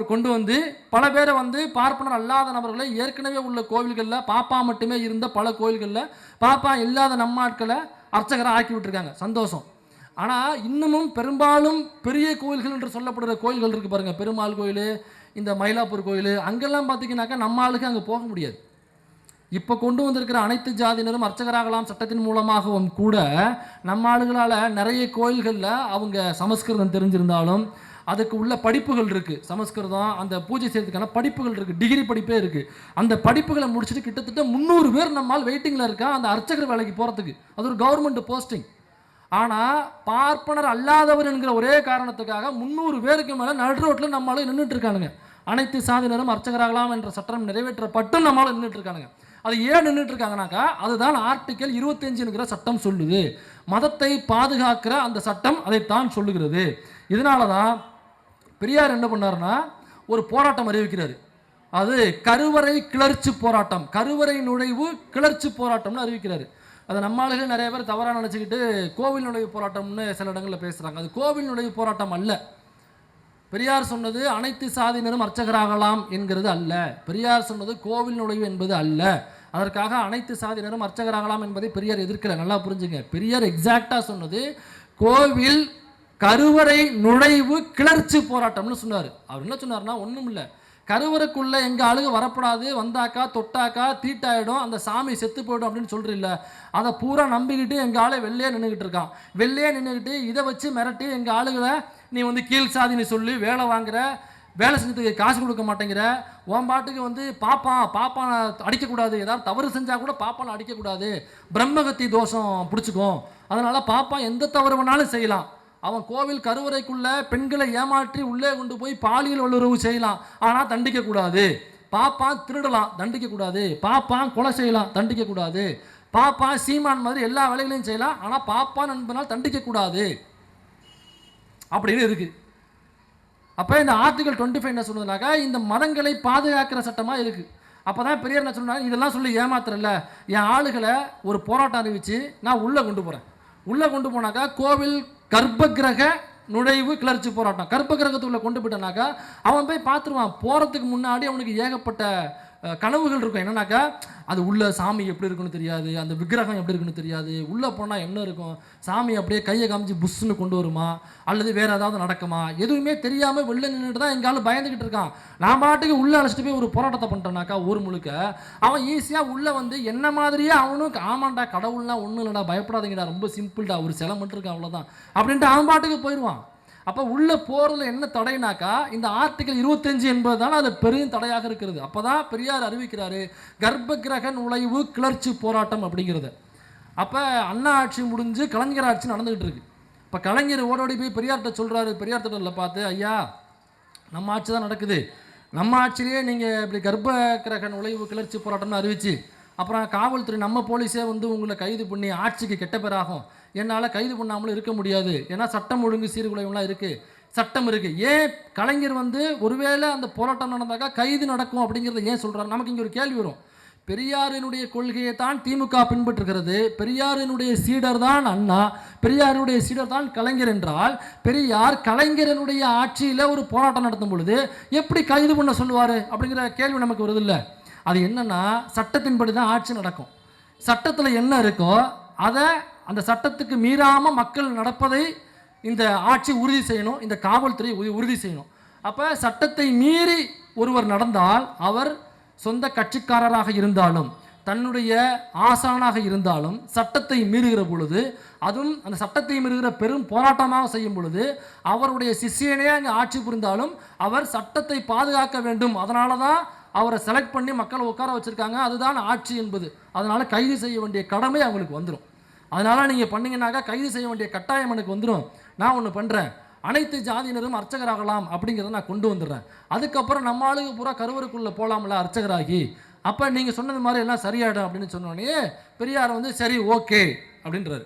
கொண்டு வந்து பல பேரை பார்ப்பனர் அல்லாத நபர்களை ஏற்கனவே உள்ள கோவில்களில் பாப்பா மட்டுமே இருந்த பல கோவில்களில் பாப்பா இல்லாத நம்ம ஆட்களை அர்ச்சகராக ஆக்கி விட்டுருக்காங்க, சந்தோஷம். ஆனால் இன்னமும் பெரும்பாலும் பெரிய கோயில்கள் என்று சொல்லப்படுற கோயில்கள் இருக்குது பாருங்கள், பெருமாள் கோயில், இந்த மயிலாப்பூர் கோயில், அங்கெல்லாம் பார்த்தீங்கன்னாக்கா நம்ம ஆளுக்கு அங்கே போக முடியாது. இப்போ கொண்டு வந்திருக்கிற அனைத்து ஜாதியினரும் அர்ச்சகராகலாம் சட்டத்தின் மூலமாகவும் கூட நம்ம ஆளுகளால் நிறைய கோயில்களில் அவங்க சமஸ்கிருதம் தெரிஞ்சிருந்தாலும் அதுக்கு உள்ள படிப்புகள் இருக்குது, சமஸ்கிருதம் அந்த பூஜை செய்யறதுக்கான படிப்புகள் இருக்குது, டிகிரி படிப்பே இருக்குது. அந்த படிப்புகளை முடிச்சுட்டு கிட்டத்தட்ட 300 பேர் நம்மால் வெயிட்டிங்கில் இருக்கா அந்த அர்ச்சகர் வேலைக்கு போகிறதுக்கு. அது ஒரு கவர்மெண்ட் போஸ்டிங். ஆனால் பார்ப்பனர் அல்லாதவர் என்கிற ஒரே காரணத்துக்காக 300 பேருக்கு மேலே நடு ரோட்டில் நம்மளால நின்றுட்டு இருக்கானுங்க. அனைத்து சாதியினரும் அர்ச்சகராகலாம் என்ற சட்டம் நிறைவேற்றப்பட்டு நம்மளால நின்றுட்டு இருக்கானுங்க. அது ஏன் நின்றுட்டு இருக்காங்கனாக்கா, அதுதான் ஆர்டிகல் 25 என்கிற சட்டம் சொல்லுது. மதத்தை பாதுகாக்கிற அந்த சட்டம் அதைத்தான் சொல்லுகிறது. இதனால தான் பெரியார் என்ன பண்ணாருன்னா ஒரு போராட்டம் அறிவிக்கிறாரு. அது கருவறை கிளர்ச்சி போராட்டம், கருவறை நுழைவு கிளர்ச்சி போராட்டம்னு அறிவிக்கிறாரு. அதை நம்ம ஆளுகள் நிறைய பேர் தவறாக நினச்சிக்கிட்டு கோவில் நுழைவு போராட்டம்னு சில இடங்களில் பேசுகிறாங்க. அது கோவில் நுழைவு போராட்டம் அல்ல. பெரியார் சொன்னது அனைத்து சாதியினரும் அர்ச்சகராகலாம் என்கிறது அல்ல. பெரியார் சொன்னது கோவில் நுழைவு என்பது அல்ல. அதற்காக அனைத்து சாதியினரும் அர்ச்சகராகலாம் என்பதை பெரியார் எதிர்க்கல, நல்லா புரிஞ்சுங்க. பெரியார் எக்ஸாக்டாக சொன்னது கோவில் கருவறை நுழைவு கிளர்ச்சி போராட்டம்னு சொன்னார். அவர் என்ன சொன்னார்னா, ஒன்றும் இல்லை, கருவறைக்குள்ளே எங்கள் ஆளுக வரப்படாது, வந்தாக்கா தொட்டாக்கா தீட்டாயிடும், அந்த சாமி செத்து போய்டும் அப்படின்னு சொல்கிறீல்ல, அதை பூரா நம்பிக்கிட்டு எங்கள் ஆளை வெளியே நின்றுக்கிட்டு இருக்கான். வெளியே நின்றுக்கிட்டு இதை வச்சு மிரட்டி எங்கள் ஆளுகளை நீ வந்து கீழ் சாதின்னு சொல்லி வேலை வாங்குற, வேலை செஞ்சதுக்கு காசு கொடுக்க மாட்டேங்கிற, உன் பாட்டுக்கு வந்து பாப்பான் அடிக்கக்கூடாது, ஏதாவது தவறு செஞ்சால் கூட பாப்பான் அடிக்கக்கூடாது, பிரம்மகத்தி தோஷம் பிடிச்சிக்கும், அதனால் பாப்பான் எந்த தவறு வேணாலும் செய்யலாம், அவன் கோவில் கருவறைக்குள்ளே பெண்களை ஏமாற்றி உள்ளே கொண்டு போய் பாலியல் வல்லுறவு செய்யலாம், ஆனால் தண்டிக்கக்கூடாது, பாப்பான் திருடலாம் தண்டிக்கக்கூடாது, பாப்பான் கொலை செய்யலாம் தண்டிக்கக்கூடாது, பாப்பான் சீமான் மாதிரி எல்லா வேலைகளையும் செய்யலாம், ஆனால் பாப்பான் என்பதனால் தண்டிக்கக்கூடாது அப்படின்னு இருக்குது. அப்போ இந்த ஆர்டிகல் 25 என்ன சொல்லுதுனாக்கா, இந்த மதங்களை பாதுகாக்கிற சட்டமாக இருக்குது. அப்போ தான் பெரியார் என்ன சொன்னாங்க, இதெல்லாம் சொல்லி ஏமாத்துறல, என் ஆளுகளை ஒரு போராட்டம் அறிவித்து நான் உள்ளே கொண்டு போகிறேன், உள்ளே கொண்டு போனாக்கா கோவில் கர்ப்பகிரக நுழைவு கிளர்ச்சி போராட்டம், கர்ப்பகிரகத்துக்குள்ளே கொண்டு போயிட்டனாக்கா அவன் போய் பார்த்துருவான். போகிறதுக்கு முன்னாடி அவனுக்கு ஏகப்பட்ட கனவுகள் இருக்கும். என்னன்னாக்கா அது உள்ள சாமி எப்படி இருக்குன்னு தெரியாது, அந்த விக்கிரகம் எப்படி இருக்குன்னு தெரியாது, உள்ளே போனால் என்ன இருக்கும், சாமி அப்படியே கையை காமிச்சு புஷ்ஷுன்னு கொண்டு வருமா, அல்லது வேறு ஏதாவது நடக்குமா, எதுவுமே தெரியாமல் வெளில நின்றுட்டு தான் எங்காலும் பயந்துக்கிட்டு இருக்கான். நான் பாட்டுக்கு உள்ளே அழைச்சிட்டு போய் ஒரு போராட்டத்தை பண்ணிட்டேனாக்கா ஊர் முழுக்க அவன் ஈஸியாக உள்ளே வந்து என்ன மாதிரியே அவனும் ஆமாண்டா கடவுள்லாம் ஒன்றும் இல்லைடா பயப்படாதீங்கடா ரொம்ப சிம்பிள்டா ஒரு சிலை மட்டும் இருக்கா அவ்வளோதான் அப்படின்ட்டு அவன் பாட்டுக்கு போயிடுவான். அப்போ உள்ளே போகிறதுல என்ன தடைனாக்கா இந்த ஆர்டிகல் 25 என்பது தானே அது பெரும் தடையாக இருக்கிறது. அப்போ தான் பெரியார் அறிவிக்கிறாரு கர்ப்பகிரக நுழைவு கிளர்ச்சி போராட்டம் அப்படிங்கிறது. அப்போ அண்ணா ஆட்சி முடிஞ்சு கலைஞர் ஆட்சி நடந்துகிட்டு இருக்கு. இப்போ கலைஞர் ஓடோடி போய் பெரியார்கிட்ட சொல்கிறாரு, பெரியார் திட்டத்தில் பார்த்து, ஐயா நம்ம ஆட்சி தான் நடக்குது, நம்ம ஆட்சியிலேயே நீங்கள் இப்படி கர்ப்பகிரக நுழைவு கிளர்ச்சி போராட்டம்னு அறிவிச்சு அப்புறம் காவல்துறை நம்ம போலீஸே வந்து உங்களை கைது பண்ணி ஆட்சிக்கு கெட்ட பேராகும், என்னால் கைது பண்ணாமலும் இருக்க முடியாது, ஏன்னா சட்டம் ஒழுங்கு சீர்குலைவுலாம் இருக்குது, சட்டம் இருக்குது. ஏன் கலைஞர் வந்து ஒருவேளை அந்த போராட்டம் நடந்தாக்கா கைது நடக்கும் அப்படிங்கிறத ஏன் சொல்கிறாரு? நமக்கு இங்கே ஒரு கேள்வி வரும். பெரியாரினுடைய கொள்கையை தான் திமுக பின்பற்றுகிறது, பெரியாரினுடைய சீடர் தான் அண்ணா, பெரியாருடைய சீடர் தான் கலைஞர் என்றால் பெரியார் கலைஞரனுடைய ஆட்சியில் ஒரு போராட்டம் நடத்தும் பொழுது எப்படி கைது பண்ண சொல்லுவார் அப்படிங்கிற கேள்வி நமக்கு வருதில்லை. அது என்னன்னா சட்டத்தின்படி தான் ஆட்சி நடக்கும். சட்டத்தில் என்ன இருக்கோ அதை அந்த சட்டத்துக்கு மீறாமல் மக்கள் நடப்பதை இந்த ஆட்சி உறுதி செய்யணும், இந்த காவல்துறை உறுதி செய்யணும். அப்போ சட்டத்தை மீறி ஒருவர் நடந்தால் அவர் சொந்த கட்சிக்காரராக இருந்தாலும் தன்னுடைய ஆசானாக இருந்தாலும் சட்டத்தை மீறுகிற பொழுது, அதுவும் அந்த சட்டத்தை மீறுகிற பெரும் போராட்டமாக செய்யும் பொழுது அவருடைய சிஷியனே அங்கே ஆட்சி புரிந்தாலும் அவர் சட்டத்தை பாதுகாக்க வேண்டும். அதனால தான் அவரை செலக்ட் பண்ணி மக்களை உட்கார வச்சுருக்காங்க, அதுதான் ஆட்சி என்பது. அதனால் கைது செய்ய வேண்டிய கடமை அவங்களுக்கு வந்துடும். அதனால் நீங்கள் பண்ணிங்கன்னாக்கா கைது செய்ய வேண்டிய கட்டாயம் எனக்கு வந்துடும். நான் ஒன்று பண்ணுறேன், அனைத்து ஜாதியினரும் அர்ச்சகராகலாம் அப்படிங்கிறத நான் கொண்டு வந்துடுறேன். அதுக்கப்புறம் நம்ம ஆளுங்க பூரா கருவறைக்குள்ளே போகலாம்ல அர்ச்சகராகி, அப்போ நீங்கள் சொன்னது மாதிரி எல்லாம் சரியாயிடும் அப்படின்னு சொன்னோடனே பெரியார் வந்து சரி ஓகே அப்படின்றாரு.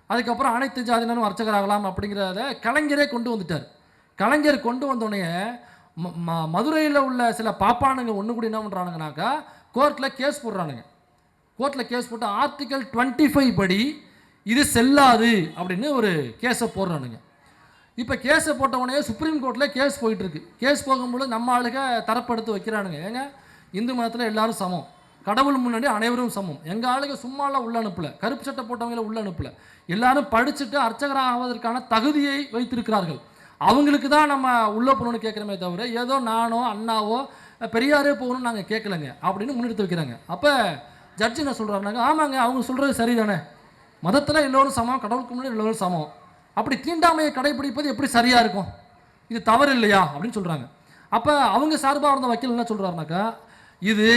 அதுக்கப்புறம் அனைத்து ஜாதியினரும் அர்ச்சகராகலாம் அப்படிங்கிறத கலைஞரே கொண்டு வந்துட்டார். கலைஞர் கொண்டு வந்தோடனே மதுரையில் உள்ள சில பாப்பானுங்க ஒன்று கூட என்ன பண்ணுறானுங்கனாக்கா கோர்ட்டில் கேஸ் போடுறானுங்க. கோர்ட்டில் கேஸ் போட்டு ஆர்டிகல் 25 படி இது செல்லாது அப்படின்னு ஒரு கேஸை போடுறானுங்க. இப்போ கேஸை போட்ட உடனே சுப்ரீம் கோர்ட்டில் கேஸ் போயிட்டுருக்கு. கேஸ் போகும்போது நம்ம ஆளுக தரப்படுத்து வைக்கிறானுங்க, ஏங்க இந்து மதத்தில் எல்லாரும் சமம், கடவுள் முன்னாடி அனைவரும் சமம், எங்கள் ஆளுங்க சும்மாலாம் உள்ள அனுப்பலை, கருப்பு சட்டை போட்டவங்கள உள்ள அனுப்பலை, எல்லாரும் படிச்சுட்டு அர்ச்சகராக ஆவதற்கான தகுதியை வைத்திருக்கிறார்கள், அவங்களுக்கு தான் நம்ம உள்ளே போகணும்னு கேட்குறமே தவிர ஏதோ நானோ அண்ணாவோ பெரியாரே போகணும்னு நாங்கள் கேட்கலங்க அப்படின்னு முன்னெடுத்து வைக்கிறாங்க. அப்போ ஜட்ஜி என்ன சொல்கிறாருனாங்க, ஆமாங்க அவங்க சொல்கிறது சரிதானே, மதத்தில் எல்லோரும் சமம், கடவுளுக்கு முன்னாடி எல்லோரும் சமம், அப்படி தீண்டாமையை கடைபிடிப்பது எப்படி சரியாக இருக்கும், இது தவறு இல்லையா அப்படின்னு சொல்கிறாங்க. அப்போ அவங்க சார்பாக இருந்த வக்கீல் என்ன சொல்கிறாருனாக்கா இது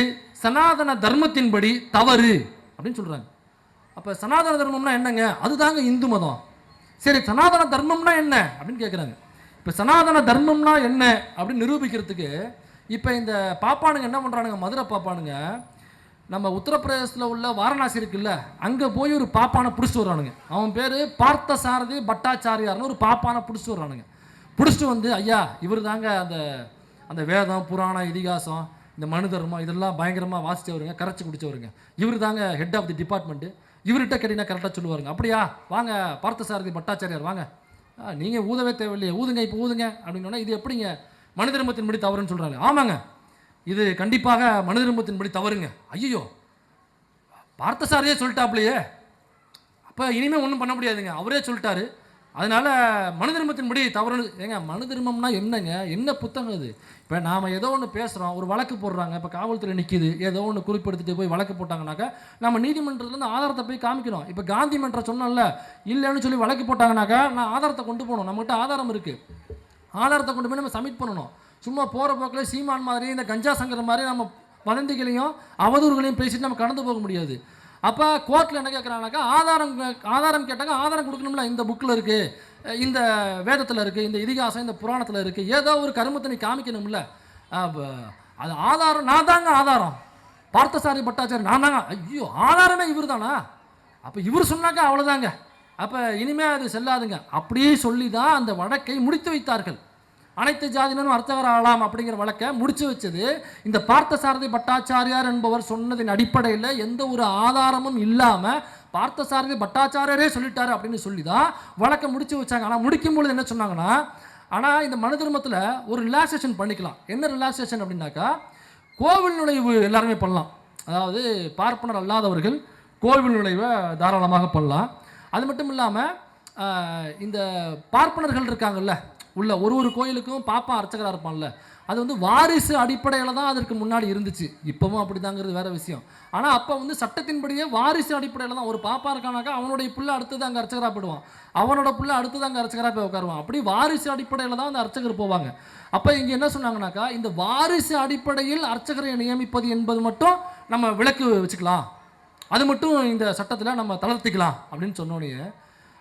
சனாதன தர்மத்தின்படி தவறு அப்படின்னு சொல்கிறாங்க. அப்போ சனாதன தர்மம்னா என்னங்க, அதுதாங்க இந்து மதம். சரி சனாதன தர்மம்னா என்ன அப்படின்னு கேட்குறாங்க. இப்போ சனாதன தர்மம்னா என்ன அப்படின்னு நிரூபிக்கிறதுக்கு இப்போ இந்த பாப்பானுங்க என்ன பண்ணுறானுங்க, மதுரை பாப்பானுங்க நம்ம உத்தரப்பிரதேசத்தில் உள்ள வாரணாசி இருக்குல்ல, அங்கே போய் ஒரு பாப்பானை பிடிச்சிட்டு வர்றானுங்க. அவன் பேர் பார்த்த சாரதி பட்டாச்சாரியார்னு ஒரு பாப்பானை பிடிச்சிட்டு வர்றானுங்க. பிடிச்சிட்டு வந்து ஐயா இவர் தாங்க அந்த அந்த வேதம் புராணம் இதிகாசம் இந்த மனு தர்மம் இதெல்லாம் பயங்கரமாக வாசித்தவருங்க, கரைச்சி குடித்தவருங்க, இவர் தாங்க ஹெட் ஆஃப் தி டிபார்ட்மெண்ட்டு, இவர்கிட்ட கேட்டிங்கன்னா கரெக்டாக சொல்லுவாருங்க. அப்படியா வாங்க பார்த்தசாரதி பட்டாச்சாரியார் வாங்க, நீங்கள் ஊதவே தேவையில்லையே, ஊதுங்க இப்போ ஊதுங்க அப்படின்னா இது எப்படிங்க மனு தர்மத்தின்படி தவறுன்னு சொல்கிறாங்க. ஆமாங்க இது கண்டிப்பாக மனு தர்மத்தின்படி தவறுங்க. ஐயோ பார்த்தசாரியே சொல்லிட்டாப்லையே, அப்போ இனிமேல் ஒன்றும் பண்ண முடியாதுங்க, அவரே சொல்லிட்டாரு, அதனால் மனு தர்மத்தின்படி தவறு. ஏங்க மனு தர்மம்னா என்னங்க, என்ன புத்தகம் அது? இப்போ நாம் ஏதோ ஒன்று பேசுகிறோம், ஒரு வழக்கு போடுறாங்க, இப்போ காவல்துறை நிற்கிது, ஏதோ ஒன்று குறிப்பெடுத்துட்டு போய் வழக்கு போட்டாங்கனாக்கா நம்ம நீதிமன்றத்துலேருந்து ஆதாரத்தை போய் காமிக்கணும். இப்போ காந்தி மன்றம் சொன்னோம்ல, இல்லைன்னு சொல்லி வழக்கு போட்டாங்கனாக்கா நான் ஆதாரத்தை கொண்டு போகணும். நம்மகிட்ட ஆதாரம் இருக்குது, ஆதாரத்தை கொண்டு போய் நம்ம சப்மிட் பண்ணணும். சும்மா போகிற போக்கில் சீமான் மாதிரி இந்த கஞ்சா சங்கர் மாதிரி நம்ம வதந்திகளையும் அவதூறுகளையும் பேசிட்டு நம்ம கடந்து போக முடியாது. அப்போ கோர்ட்டில் என்ன கேட்குறாங்கனாக்கா ஆதாரம் கேட்டாங்க, ஆதாரம் கொடுக்கணும்ல. இந்த புக்கில் இருக்குது, இந்த வேதத்தில் இருக்குது, இந்த இதிகாசம் இந்த புராணத்தில் இருக்குது, ஏதோ ஒரு கருமத்தை நீ காமிக்கணும்ல. அது ஆதாரம் நான் தாங்க ஆதாரம், பார்த்தசாரி பட்டாச்சாரி நான் தாங்க. ஐயோ ஆதாரமே இவர் தானா? அப்போ இவர் சொன்னாக்கா அவ்வளோதாங்க, அப்போ இனிமேல் அது செல்லாதுங்க. அப்படியே சொல்லி தான் அந்த வழக்கை முடித்து வைத்தார்கள். அனைத்து ஜாதியினரும் அர்ச்சகர் ஆகலாம் அப்படிங்கிற வழக்கை முடிச்சு வச்சது இந்த பார்த்தசாரதி பட்டாச்சாரியார் என்பவர் சொன்னதின் அடிப்படையில், எந்த ஒரு ஆதாரமும் இல்லாமல் பார்த்தசாரதி பட்டாச்சாரியரே சொல்லிட்டாரு அப்படின்னு சொல்லி தான் வழக்கை முடிச்சு வச்சாங்க. ஆனால் முடிக்கும் பொழுது என்ன சொன்னாங்கன்னா, ஆனால் இந்த மனு தர்மத்தில் ஒரு ரிலாக்ஸேஷன் பண்ணிக்கலாம். என்ன ரிலாக்ஸேஷன் அப்படின்னாக்கா, கோவில் நுழைவு எல்லாருமே பண்ணலாம். அதாவது பார்ப்பனர் அல்லாதவர்கள் கோவில் நுழைவை தாராளமாக பண்ணலாம். அது மட்டும் இல்லாமல் இந்த பார்ப்பனர்கள் இருக்காங்கல்ல உள்ள, ஒரு கோயிலுக்கும் பாப்பா அர்ச்சகராக இருப்பான்ல, அது வந்து வாரிசு அடிப்படையில் தான் அதற்கு முன்னாடி இருந்துச்சு. இப்போவும் அப்படி தாங்கிறது வேறு விஷயம். ஆனால் அப்போ வந்து சட்டத்தின்படியே வாரிசு அடிப்படையில் தான். ஒரு பாப்பா இருக்கானாக்கா அவனுடைய பிள்ளை அடுத்தது அங்கே அர்ச்சகராக போயிடுவான், அவனோட பிள்ளை அடுத்தது அங்கே அர்ச்சகராக போய் உட்காருவான். அப்படி வாரிசு அடிப்படையில் தான் அந்த அர்ச்சகர் போவாங்க. அப்போ இங்கே என்ன சொன்னாங்கனாக்கா, இந்த வாரிசு அடிப்படையில் அர்ச்சகரை நியமிப்பது என்பது மட்டும் நம்ம விலக்கு வச்சுக்கலாம், அது மட்டும் இந்த சட்டத்தில் நம்ம தளர்த்திக்கலாம் அப்படின்னு சொன்னோடனே,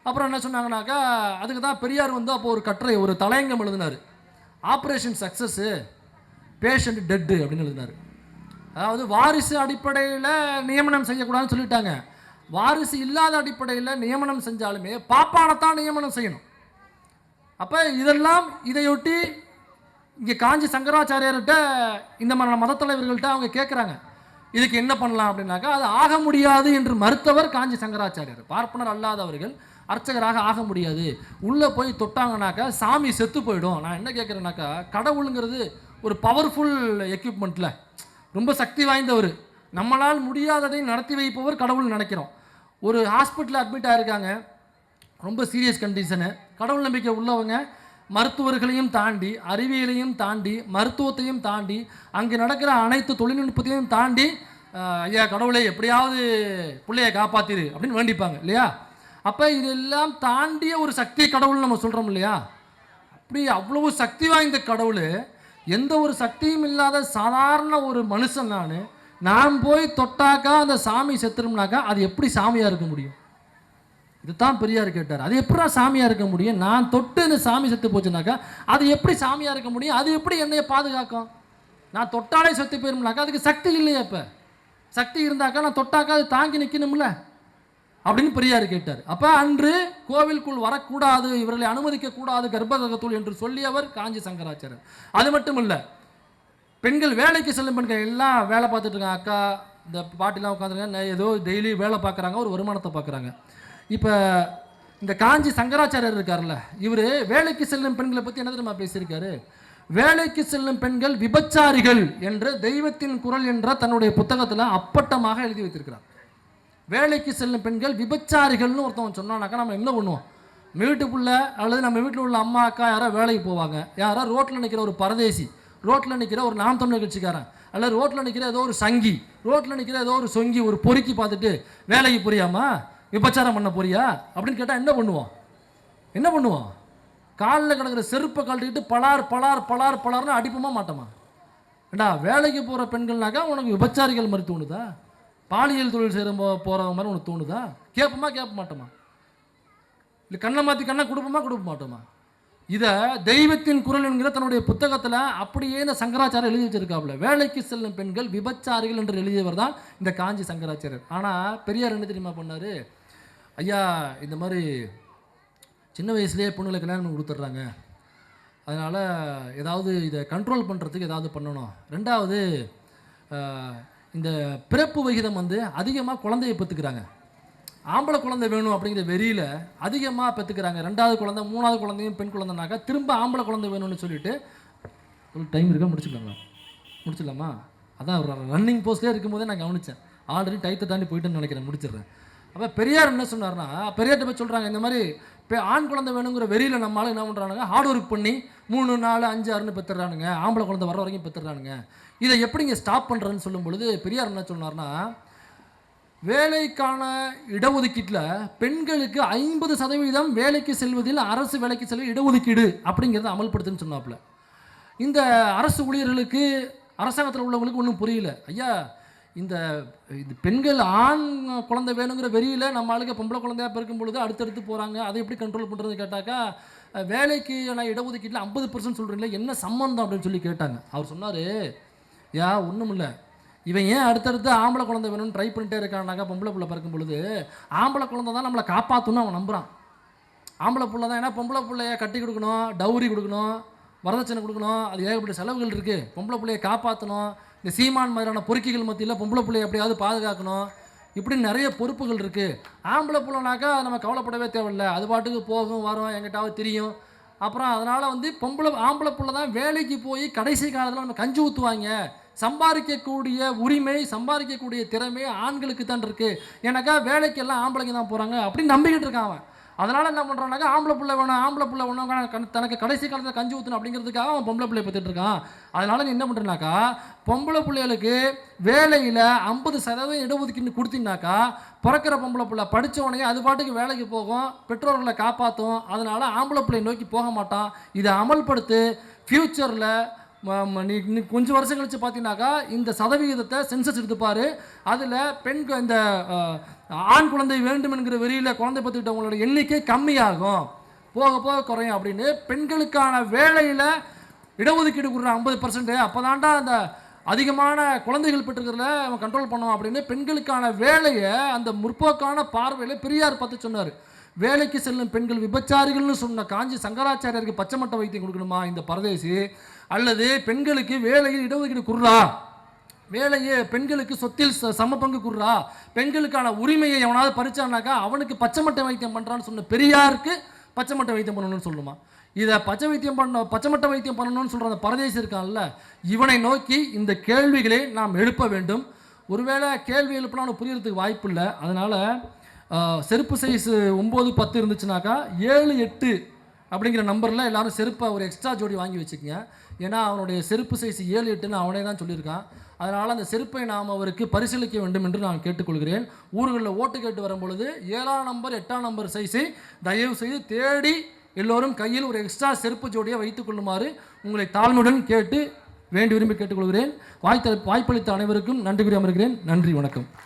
அப்புறம் என்ன சொன்னாங்கனாக்கா, அதுக்கு தான் பெரியார் வந்து அப்போ ஒரு கட்டுரை, ஒரு தலையங்கம் எழுதினார். ஆப்ரேஷன் சக்ஸஸ்ஸு, பேஷண்ட் டெட்டு அப்படின்னு எழுதினார். அதாவது வாரிசு அடிப்படையில் நியமனம் செய்யக்கூடாதுன்னு சொல்லிட்டாங்க. வாரிசு இல்லாத அடிப்படையில் நியமனம் செஞ்சாலுமே பாப்பானத்தான் நியமனம் செய்யணும். அப்போ இதெல்லாம் இதையொட்டி இங்கே காஞ்சி சங்கராச்சாரியர்கிட்ட இந்த மாதிரி மதத்தலைவர்கள்ட்ட அவங்க கேட்குறாங்க, இதுக்கு என்ன பண்ணலாம் அப்படின்னாக்கா, அது ஆக முடியாது என்று மறுத்தவர் காஞ்சி சங்கராச்சாரியர். பார்ப்பனர் அல்லாதவர்கள் அர்ச்சகராக ஆக முடியாது, உள்ளே போய் தொட்டாங்கனாக்கா சாமி செத்து போயிடும். நான் என்ன கேட்குறேன்னாக்கா, கடவுளுங்கிறது ஒரு பவர்ஃபுல் எக்யூப்மெண்ட்டில் ரொம்ப சக்தி வாய்ந்தவர், நம்மளால் முடியாததை நடத்தி வைப்பவர் கடவுள் நினைக்கிறோம். ஒரு ஹாஸ்பிட்டலில் அட்மிட் ஆகிருக்காங்க, ரொம்ப சீரியஸ் கண்டிஷனு. கடவுள் நம்பிக்கை உள்ளவங்க மருத்துவர்களையும் தாண்டி, அறிவியலையும் தாண்டி, மருத்துவத்தையும் தாண்டி, அங்கே நடக்கிற அனைத்து தொழில்நுட்பத்தையும் தாண்டி, ஐயா கடவுளை எப்படியாவது பிள்ளையை காப்பாற்றிடு அப்படின்னு வேண்டிப்பாங்க இல்லையா? அப்போ இதெல்லாம் தாண்டிய ஒரு சக்தி கடவுள் நம்ம சொல்கிறோம் இல்லையா? அப்படி அவ்வளவு சக்தி வாய்ந்த கடவுள், எந்த ஒரு சக்தியும் இல்லாத சாதாரண ஒரு மனுஷன் நான் போய் தொட்டாக்கா அந்த சாமி செத்துரும்னாக்கா அது எப்படி சாமியாக இருக்க முடியும்? இதுதான் பெரியார் கேட்டார். அது எப்படா சாமியாக இருக்க முடியும்? நான் தொட்டு இந்த சாமி செத்து போச்சுனாக்கா அது எப்படி சாமியாக இருக்க முடியும்? அது எப்படி என்னையை பாதுகாக்கும்? நான் தொட்டாலே செத்து போயிரும்னாக்கா அதுக்கு சக்தி இல்லையா? இப்போ சக்தி இருந்தாக்கா நான் தொட்டாக்கா அது தாங்கி நிற்கணும்ல அப்படின்னு பெரியார் கேட்டார். அப்போ அன்று கோவிலுக்குள் வரக்கூடாது, இவர்களை அனுமதிக்க கூடாது கர்ப்பகிரகத்துள் என்று சொல்லியவர் காஞ்சி சங்கராச்சாரியர். அது மட்டும் இல்லை, பெண்கள் வேலைக்கு செல்லும் பெண்கள் எல்லாம் வேலை பார்த்துட்டு இருக்காங்க. அக்கா இந்த பாட்டிலாம் உட்காந்துருக்காங்க, ஏதோ டெய்லி வேலை பார்க்குறாங்க, ஒரு வருமானத்தை பார்க்குறாங்க. இப்போ இந்த காஞ்சி சங்கராச்சாரியர் இருக்கார்ல, இவர் வேலைக்கு செல்லும் பெண்களை பற்றி என்ன தெரியுமா பேசியிருக்காரு? வேலைக்கு செல்லும் பெண்கள் விபச்சாரிகள் என்ற தெய்வத்தின் குரல் என்ற தன்னுடைய புத்தகத்தில் அப்பட்டமாக எழுதி வைத்திருக்கிறார். வேலைக்கு செல்லும் பெண்கள் விபச்சாரிகள்னு ஒருத்தவங்க சொன்னானாக்கா நம்ம என்ன பண்ணுவோம்? வீட்டுக்குள்ள அல்லது நம்ம வீட்டில் உள்ள அம்மா அக்கா யாரோ வேலைக்கு போவாங்க, யாரோ ரோட்டில் நிற்கிற ஒரு பரதேசி, ரோட்டில் நிற்கிற ஒரு நாம் தமிழர் கட்சிக்காரன், அல்லது ரோட்டில் நிற்கிற ஏதோ ஒரு சங்கி, ரோட்டில் நிற்கிற ஏதோ ஒரு சொங்கி, ஒரு பொறுக்கி பார்த்துட்டு வேலைக்கு போறியாமா, விபச்சாரம் பண்ண போறியா அப்படின்னு கேட்டால் என்ன பண்ணுவோம்? என்ன பண்ணுவோம்? காலில் கிடக்கிற செருப்பை கழட்டிக்கிட்டு பலார் பலார் பலார் பலார்னு அடிப்போமா மாட்டோமா? ஏண்டா வேலைக்கு போகிற பெண்கள்னாக்கா உனக்கு விபச்சாரிகள் மாதிரி தோணுதா? பாலியல் தொழில் செய்கிற போகிறவங்க மாதிரி உனக்கு தோணுதா? கேட்போமா கேட்க மாட்டோமா? இல்லை கண்ணை மாற்றி கண்ணை கொடுப்போமா கொடுக்க மாட்டோமா? இதை தெய்வத்தின் குரல் என்கிற தன்னுடைய புத்தகத்தில் அப்படியே இந்த சங்கராச்சாரியர் எழுதி வச்சிருக்காப்புல. வேலைக்கு செல்லும் பெண்கள் விபச்சாரிகள் என்று எழுதியவர் தான் இந்த காஞ்சி சங்கராச்சாரியர். ஆனால் பெரியார் என்ன தெரியுமா பண்ணார்? ஐயா இந்த மாதிரி சின்ன வயசுலேயே பொண்ணுகளை கல்யாணம் பண்ணி கொடுத்துட்றாங்க, அதனால் ஏதாவது இதை கண்ட்ரோல் பண்ணுறதுக்கு ஏதாவது பண்ணணும். ரெண்டாவது இந்த பிறப்பு விகிதம் வந்து அதிகமாக குழந்தையை பெற்றுக்கிறாங்க, ஆம்பளை குழந்தை வேணும் அப்படிங்கிற வெறியில் அதிகமாக பெற்றுக்கிறாங்க. ரெண்டாவது குழந்தை மூணாவது குழந்தையும் பெண் குழந்தைனாக்கா திரும்ப ஆம்பளை குழந்தை வேணும்னு சொல்லிட்டு, ஒரு டைம் இருக்கா முடிச்சிடலாமா? அதான் ரன்னிங் போஸ்ட்லேயே இருக்கும்போதே நான் கவனித்தேன், ஆல்ரெடி டைத்தை தாண்டி போயிட்டுன்னு நினைக்கிறேன், முடிச்சிடுறேன். அப்போ பெரியார் என்ன சொன்னார்னா, பெரியார்கிட்ட போய் சொல்கிறாங்க, இந்த மாதிரி இப்போ ஆண் குழந்தை வேணுங்கிற வெறியில் நம்மளால என்ன பண்ணுறானுங்க, ஹார்ட் ஒர்க் பண்ணி 3, 4, 5, 6ன்னு பெற்றுறானுங்க, ஆம்பளை குழந்தை வர வரைக்கும் பெற்றுறானுங்க. இதை எப்படிங்க ஸ்டாப் பண்ணுறதுன்னு சொல்லும் பொழுது பெரியார் என்ன சொன்னார்னா, வேலைக்கான இடஒதுக்கீட்டில் பெண்களுக்கு 50% வேலைக்கு செல்வதில் அரசு வேலைக்கு செல்வதில் இடஒதுக்கீடு அப்படிங்கிறத அமல்படுத்துன்னு சொன்னாப்புல. இந்த அரசு ஊழியர்களுக்கு அரசாங்கத்தில் உள்ளவங்களுக்கு ஒன்றும் புரியல. ஐயா, இந்த பெண்கள் ஆண் குழந்தை வேணுங்கிற வெறியில் நம்ம ஆளுக்கு பொம்பளை குழந்தையாக பிறக்கும் பொழுது அடுத்தடுத்து போகிறாங்க, அதை எப்படி கண்ட்ரோல் பண்ணுறதுன்னு கேட்டாக்கா, வேலைக்கு நான் இடஒதுக்கீட்டில் 50% சொல்கிறீங்களே, என்ன சம்மந்தம் அப்படின்னு சொல்லி கேட்டாங்க. அவர் சொன்னார், ஒன்றும் இல்லை, இவன் ஏன் அடுத்தடுத்து ஆம்பளை குழந்தை வேணும்னு ட்ரை பண்ணிட்டே இருக்கான்னாக்கா, பொம்பளை பிள்ளை பிறக்கும் பொழுது ஆம்பளை குழந்தை தான் நம்மளை காப்பாற்றணும்னு அவன் நம்புகிறான். ஆம்பளை பிள்ளை தான், ஏன்னா பொம்பளை பிள்ளைய கட்டி கொடுக்கணும், டவுரி கொடுக்கணும், வரதட்சணை கொடுக்கணும், அது ஏகப்பட்ட செலவுகள் இருக்குது. பொம்பளை பிள்ளையை காப்பாற்றணும், இந்த சீமான் மாதிரியான பொறுக்கிகள் மத்தியில் பொம்பளை பிள்ளையை எப்படியாவது பாதுகாக்கணும், இப்படி நிறைய பொறுப்புகள் இருக்குது. ஆம்பளை பிள்ளைனாக்கா நம்ம கவலைப்படவே தேவையில்லை, அது பாட்டுக்கு போகும் வரும், எங்கிட்டாவது தெரியும். அப்புறம் அதனால் ஆம்பளை பிள்ளை தான் வேலைக்கு போய் கடைசி காலத்தில் நம்ம கஞ்சி ஊற்றுவாங்க. சம்பாதிக்கக்கூடிய உரிமை, சம்பாதிக்கக்கூடிய திறமை ஆண்களுக்கு தான் இருக்குது. எனக்கா வேலைக்கெல்லாம் ஆம்பளைங்க தான் போகிறாங்க அப்படின்னு நம்பிக்கிட்டு இருக்கான் அவன். அதனால் என்ன பண்ணுறான்னாக்கா, ஆம்பளை பிள்ளை வேணும், தனக்கு கடைசி காலத்தில் கஞ்சி ஊற்றணும் அப்படிங்கிறதுக்காக அவன் பொம்பளை பிள்ளையை பற்றிட்டு இருக்கான். அதனால் நீ என்ன பண்ணுறனாக்கா, பொம்பளை பிள்ளைகளுக்கு வேலையில் 50% இடஒதுக்கீடு கொடுத்தீங்கனாக்கா, பிறக்கிற பொம்பளை பிள்ளை படித்த உடனே அது பாட்டுக்கு வேலைக்கு போகும், பெற்றோர்களை காப்பாற்றும். அதனால் ஆம்பளை பிள்ளையை நோக்கி போக மாட்டான். இதை அமல்படுத்து. ஃப்யூச்சரில் நீ கொஞ்சம் வருஷம் கழித்து பார்த்தீங்கன்னாக்கா, இந்த சதவிகிதத்தை சென்சஸ் எடுத்துப்பார். அதில் இந்த ஆண் குழந்தை வேண்டும் என்கிற வெறியில் குழந்தை பற்றிக்கிட்டவங்களோட எண்ணிக்கை கம்மியாகும், போக போக குறையும் அப்படின்னு. பெண்களுக்கான வேலையில் இடஒதுக்கீடு கொடுக்குற 50%, அப்போ தாண்டா அந்த அதிகமான குழந்தைகள் பெற்றுக்கிறதுல அவன் கண்ட்ரோல் பண்ணுவான் அப்படின்னு பெண்களுக்கான வேலையை அந்த முற்போக்கான பார்வையில் பெரியார் பார்த்து சொன்னார். வேலைக்கு செல்லும் பெண்கள் விபச்சாரிகள்னு சொன்ன காஞ்சி சங்கராச்சாரியருக்கு பச்சை மட்டை வைத்தியம் கொடுக்கணுமா இந்த பரதேசி? அல்லது பெண்களுக்கு வேலையில் இடஒதுக்கீடு குடுறா, வேலையே பெண்களுக்கு சொத்தில் சம பங்கு குடுறா, பெண்களுக்கான உரிமையை எவனாவது பறிச்சானாக்கா அவனுக்கு பச்சை மட்டை வைத்தியம் பண்ணுறான்னு சொன்ன பெரியாருக்கு பச்சை மட்டை வைத்தியம் பண்ணணும்னு சொல்லுமா? இதை பச்சை மட்டை வைத்தியம் பண்ணணும்னு சொல்கிற அந்த பரதேசி இருக்கான்ல, இவனை நோக்கி இந்த கேள்விகளை நாம் எழுப்ப வேண்டும். ஒருவேளை கேள்வி எழுப்பினா அவனுக்கு புரியறதுக்கு வாய்ப்பு இல்லை. அதனால் செருப்பு சைஸு 9, 10 இருந்துச்சுனாக்கா 7, 8 அப்படிங்கிற நம்பரில் எல்லோரும் செருப்பை ஒரு எக்ஸ்ட்ரா ஜோடி வாங்கி வச்சுக்கோங்க. ஏன்னா அவனுடைய செருப்பு சைஸ் 7, 8ன்னு அவனே தான் சொல்லியிருக்கான். அதனால் அந்த செருப்பை நாம் அவருக்கு பரிசீலிக்க வேண்டும் என்று நான் கேட்டுக்கொள்கிறேன். ஊர்களில் ஓட்டு கேட்டு வரும்பொழுது 7ஆம் நம்பர் 8ஆம் நம்பர் சைஸை தயவு செய்து தேடி எல்லோரும் கையில் ஒரு எக்ஸ்ட்ரா செருப்பு ஜோடியை வைத்துக் கொள்ளுமாறு உங்களை தாழ்மையுடன் கேட்டு வேண்டி விரும்பி கேட்டுக்கொள்கிறேன். வாய்ப்பளித்த அனைவருக்கும் நன்றி கூறி அமர்கிறேன். நன்றி, வணக்கம்.